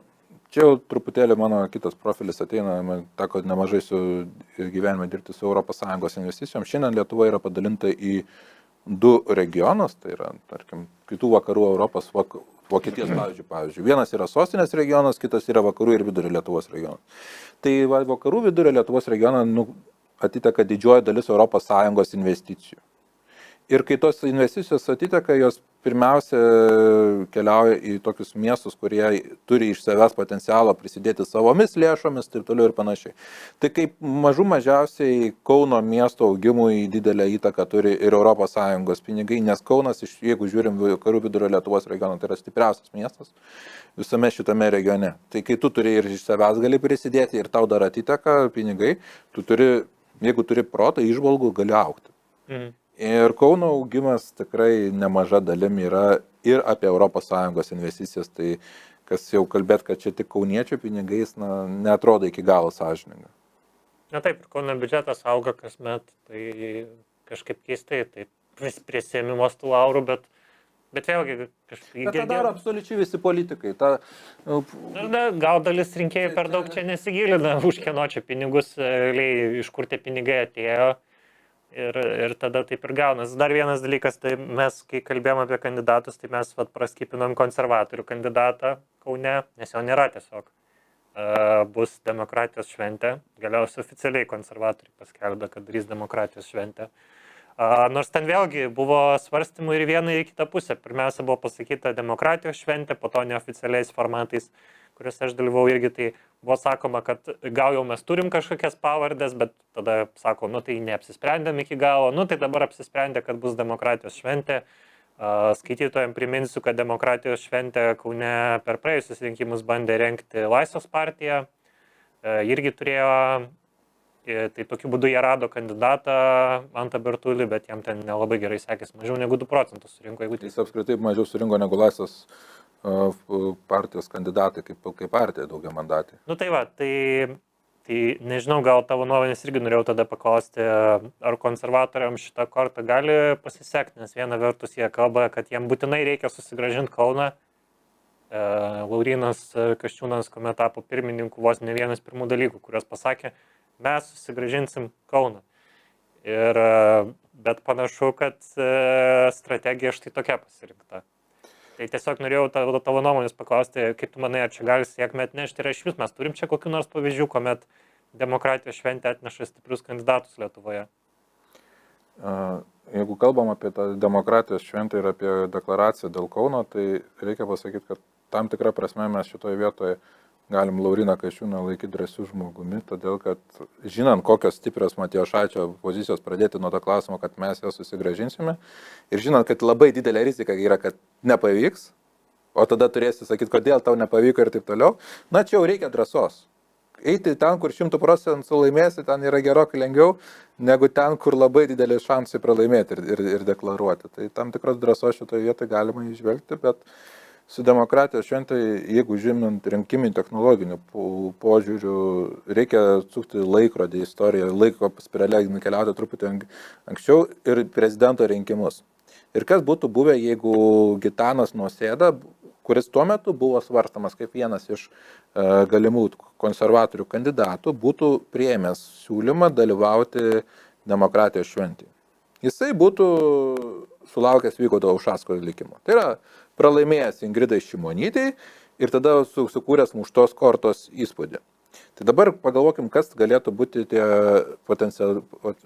Čia jau truputėlį mano kitas profilis ateina, man teko nemažai gyvenime dirbti su ES investicijom. Šiandien Lietuva yra padalinta į 2 regionus, tai yra, tarkim, kitų vakarų Europos, Vokietijos pavyzdžiui. Vienas yra sostinės regionas, kitas yra vakarų ir vidurio Lietuvos regionas. Tai vakarų vidurio Lietuvos regioną atiteka didžioji dalis ES investicijų. Ir kai tos investicijos atiteka, jos pirmiausia keliauja į tokius miestus, kurie turi iš savęs potencialą prisidėti savomis lėšomis, taip toliau ir panašiai. Tai kaip mažiausiai Kauno miesto augimui didelę įtaką turi ir ES pinigai, nes Kaunas, jeigu žiūrim vakarų vidurio Lietuvos regioną, tai yra stipriausias miestas visame šitame regione. Tai kai tu turi ir iš savęs gali prisidėti ir tau dar atiteka pinigai, tu turi, jeigu turi protą, įžvalgų, gali augti. Ir Kauno augimas tikrai nemaža dalim yra ir apie ES investicijas, tai kas jau kalbėt, kad čia tik kauniečių pinigais, neatrodo iki galo sąžininga. Na taip, ir Kauno biudžetas auga kasmet, tai kažkaip keistai, tai prisėmimos tų laurų, bet vėlgi kažkaip... Bet tą daro absoliučiai visi politikai. Gal dalis rinkėjų per daug čia nesigilina, už kieno čia pinigus, iš kur tie pinigai atėjo. Ir tada taip ir gaunas. Dar vienas dalykas, tai mes, kai kalbėjom apie kandidatus, tai mes praskipinom konservatorių kandidatą Kaune, nes jo nėra tiesiog. Bus demokratijos šventė, galiausiai oficialiai konservatoriai paskelbė, kad darys demokratijos šventę. Nors ten vėlgi buvo svarstymų ir vieną ir kitą pusę. Pirmiausia buvo pasakyta demokratijos šventė, po to neoficialiais formatais, kuriuose aš dalyvau irgi, tai buvo sakoma, kad gal jau mes turim kažkokias pavardės, bet tada sako, tai neapsisprendėm iki galo, tai dabar apsisprendė, kad bus demokratijos šventė. Skaitytojams priminsiu, kad demokratijos šventę Kaune per praėjusius rinkimus bandė rengti Laisvės partija, irgi turėjo, tai tokiu būdu jie rado kandidatą Mantą Bertulį, bet jam ten nelabai gerai sekėsi, mažiau negu 2% surinko. Jis apskritai mažiau surinko negu Laisvės partijos kandidatai, kaip partija daugiamandatė. Tai va, tai nežinau, gal tavo nuomonės irgi norėjau tada paklausti, ar konservatoriams šitą kortą gali pasisekti, nes viena vertus jie kalba, kad jiem būtinai reikia susigrąžinti Kauną. Laurynas Kasčiūnas, kuomet tapo pirmininku, vos ne vienas pirmų dalykų, kurios pasakė, mes susigrąžinsim Kauną. Bet panašu, kad strategija štai tokia pasirinkta. Tai tiesiog norėjau tavo nuomonės paklausti, kaip tu manai, ar čia gali sėkmę atnešti, ir iš vis mes turim čia kokių nors pavyzdžių, kuomet demokratijos šventė atneša stiprius kandidatus Lietuvoje? jeigu kalbam apie tą demokratijos šventę ir apie deklaraciją dėl Kauno, tai reikia pasakyti, kad tam tikrą prasme mes šitoje vietoje galim Lauriną Kasčiūną laikyti drąsių žmogumi, todėl kad žinant, kokios stiprios Matijošaičio pozicijos pradėti nuo to klausimo, kad mes ją susigražinsime ir žinant, kad labai didelė rizika yra, kad nepavyks, o tada turėsi sakyti, kodėl tau nepavyko ir taip toliau, na čia jau reikia drąsos. Eiti ten, kur 100% laimėsi, ten yra gerokai lengviau, negu ten, kur labai didelį šansai pralaimėti ir deklaruoti. Tai tam tikros drąsos šitoje vietoje galima išvelgti, bet su demokratijos šventai, jeigu žinant rinkimį technologinių požiūrių, reikia sukti laikrodį istoriją, laiko spiralę nukeliauti truputį anksčiau ir prezidento rinkimus. Ir kas būtų buvę, jeigu Gitanas Nausėda, kuris tuo metu buvo svarstamas kaip vienas iš galimų konservatorių kandidatų, būtų priėmęs siūlymą dalyvauti demokratijos šventėje. Jisai būtų sulaukęs Vygaudo Ušacko likimo. Tai yra pralaimėjęs Ingridai Šimonytei ir tada sukūręs muštos kortos įspūdį. Tai dabar pagalvokim, kas galėtų būti tie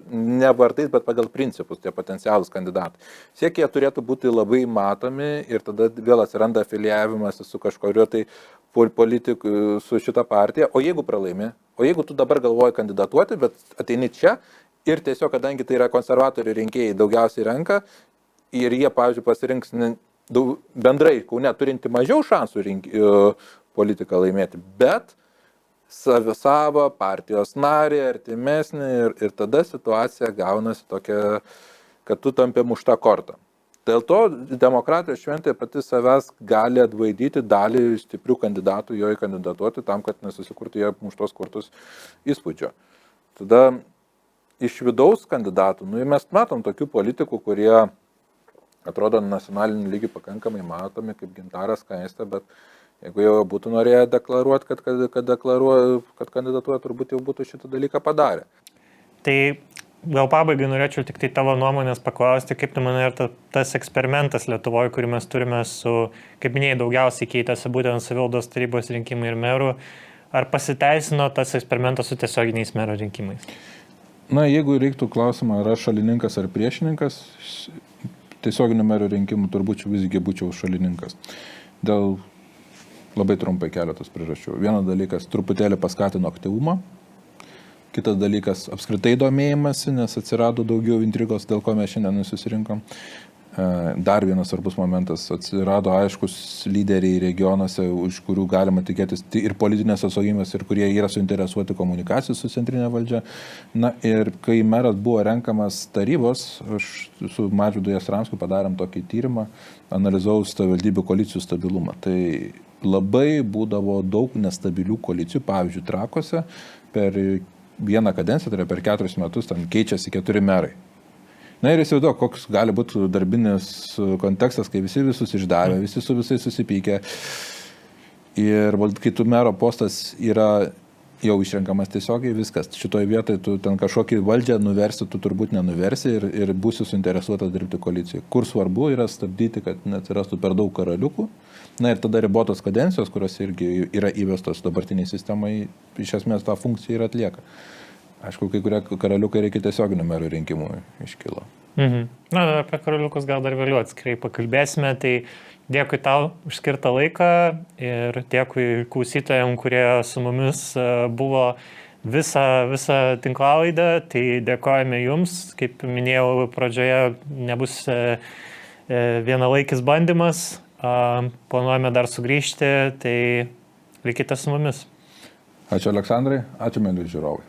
ne vardais, bet pagal principus, tie potencialūs kandidatai. Siekia, jie turėtų būti labai matomi ir tada vėl atsiranda afiliavimas su kažkurio tai politiku, su šita partija. O jeigu pralaimi, o jeigu tu dabar galvoji kandidatuoti, bet ateini čia ir tiesiog, kadangi tai yra konservatorių rinkėjai daugiausiai renka ir jie, pavyzdžiui, pasirinks bendrai Kaune turinti mažiau šansų politiką laimėti, bet savo partijos narį, artimesnį ir tada situacija gaunasi tokia, kad tu tampi mušta korta. Dėl to demokratijos šventė pati savęs gali atvaidyti dalį stiprių kandidatų, jo kandidatuoti tam, kad nesusikurtų jie muštos kortos įspūdžio. Tada iš vidaus kandidatų, mes matom tokių politikų, kurie atrodo nacionaliniu lygiu pakankamai matomi, kaip Gintaras Skaistė, bet jeigu jau būtų norėję deklaruoti, kad kandidatuoja, turbūt jau būtų šitą dalyką padarę. Tai gal pabaigai norėčiau tik tai tavo nuomonės paklausti, kaip tu manai, ar tas eksperimentas Lietuvoje, kurį mes turime su, kaip minėjai, daugiausiai keitėsi būtent savivaldos tarybos rinkimai ir merų, ar pasiteisino tas eksperimentas su tiesioginiais mero rinkimais? Na, jeigu reiktų klausimą, ar aš šalininkas ar priešininkas, tiesioginių merų rinkimų turbūt visgi būčiau šalininkas. Dėl labai trumpai keletas priežasčių. Vienas dalykas truputėlį paskatino aktyvumą, kitas dalykas apskritai domėjimasi, nes atsirado daugiau intrigos, dėl ko mes šiandien susirinkom. Dar vienas svarbus momentas, atsirado aiškus lyderiai regionuose, už kurių galima tikėtis ir politinės atstovybės, ir kurie yra suinteresuoti komunikacijų su centrinė valdžia. Na ir kai meras buvo renkamas tarybos, aš su Mažvydu Jastramskiu padarėm tokį tyrimą, analizavau savivaldybių koalicijų stabilumą. Tai labai būdavo daug nestabilių koalicijų, pavyzdžiui, Trakuose per vieną kadenciją, tai yra per 4 metus, ten keičiasi 4 merai. Na ir įsivaizduok, koks gali būti darbinis kontekstas, kai visi visus išdavė, visi su visais susipykė. Ir kai tu mero postas yra jau išrenkamas tiesiogiai, viskas. Šitoje vietoje tu ten kažkokį valdžią nuversi, tu turbūt nenuversi ir būsi suinteresuotas dirbti koalicijoje. Kur svarbu yra stabdyti, kad neatsirastų per daug karaliukų. Na ir tada ribotos kadencijos, kurios irgi yra įvestos dabartiniai sistemai, iš esmės tą funkciją ir atlieka. Aišku, kai kurie karaliukai reikia tiesioginių merų rinkimų iškilo. Na, apie karaliukus gal dar vėliau atskirai pakalbėsime, tai dėkui tau už skirtą laiką ir dėkui klausytojams, kurie su mumis buvo visą tinklalaidę, tai dėkojame jums, kaip minėjau pradžioje, nebus vienalaikis bandymas, planuojame dar sugrįžti, tai likite su mumis. Ačiū Aleksandrai, ačiū mėly žiūrovai.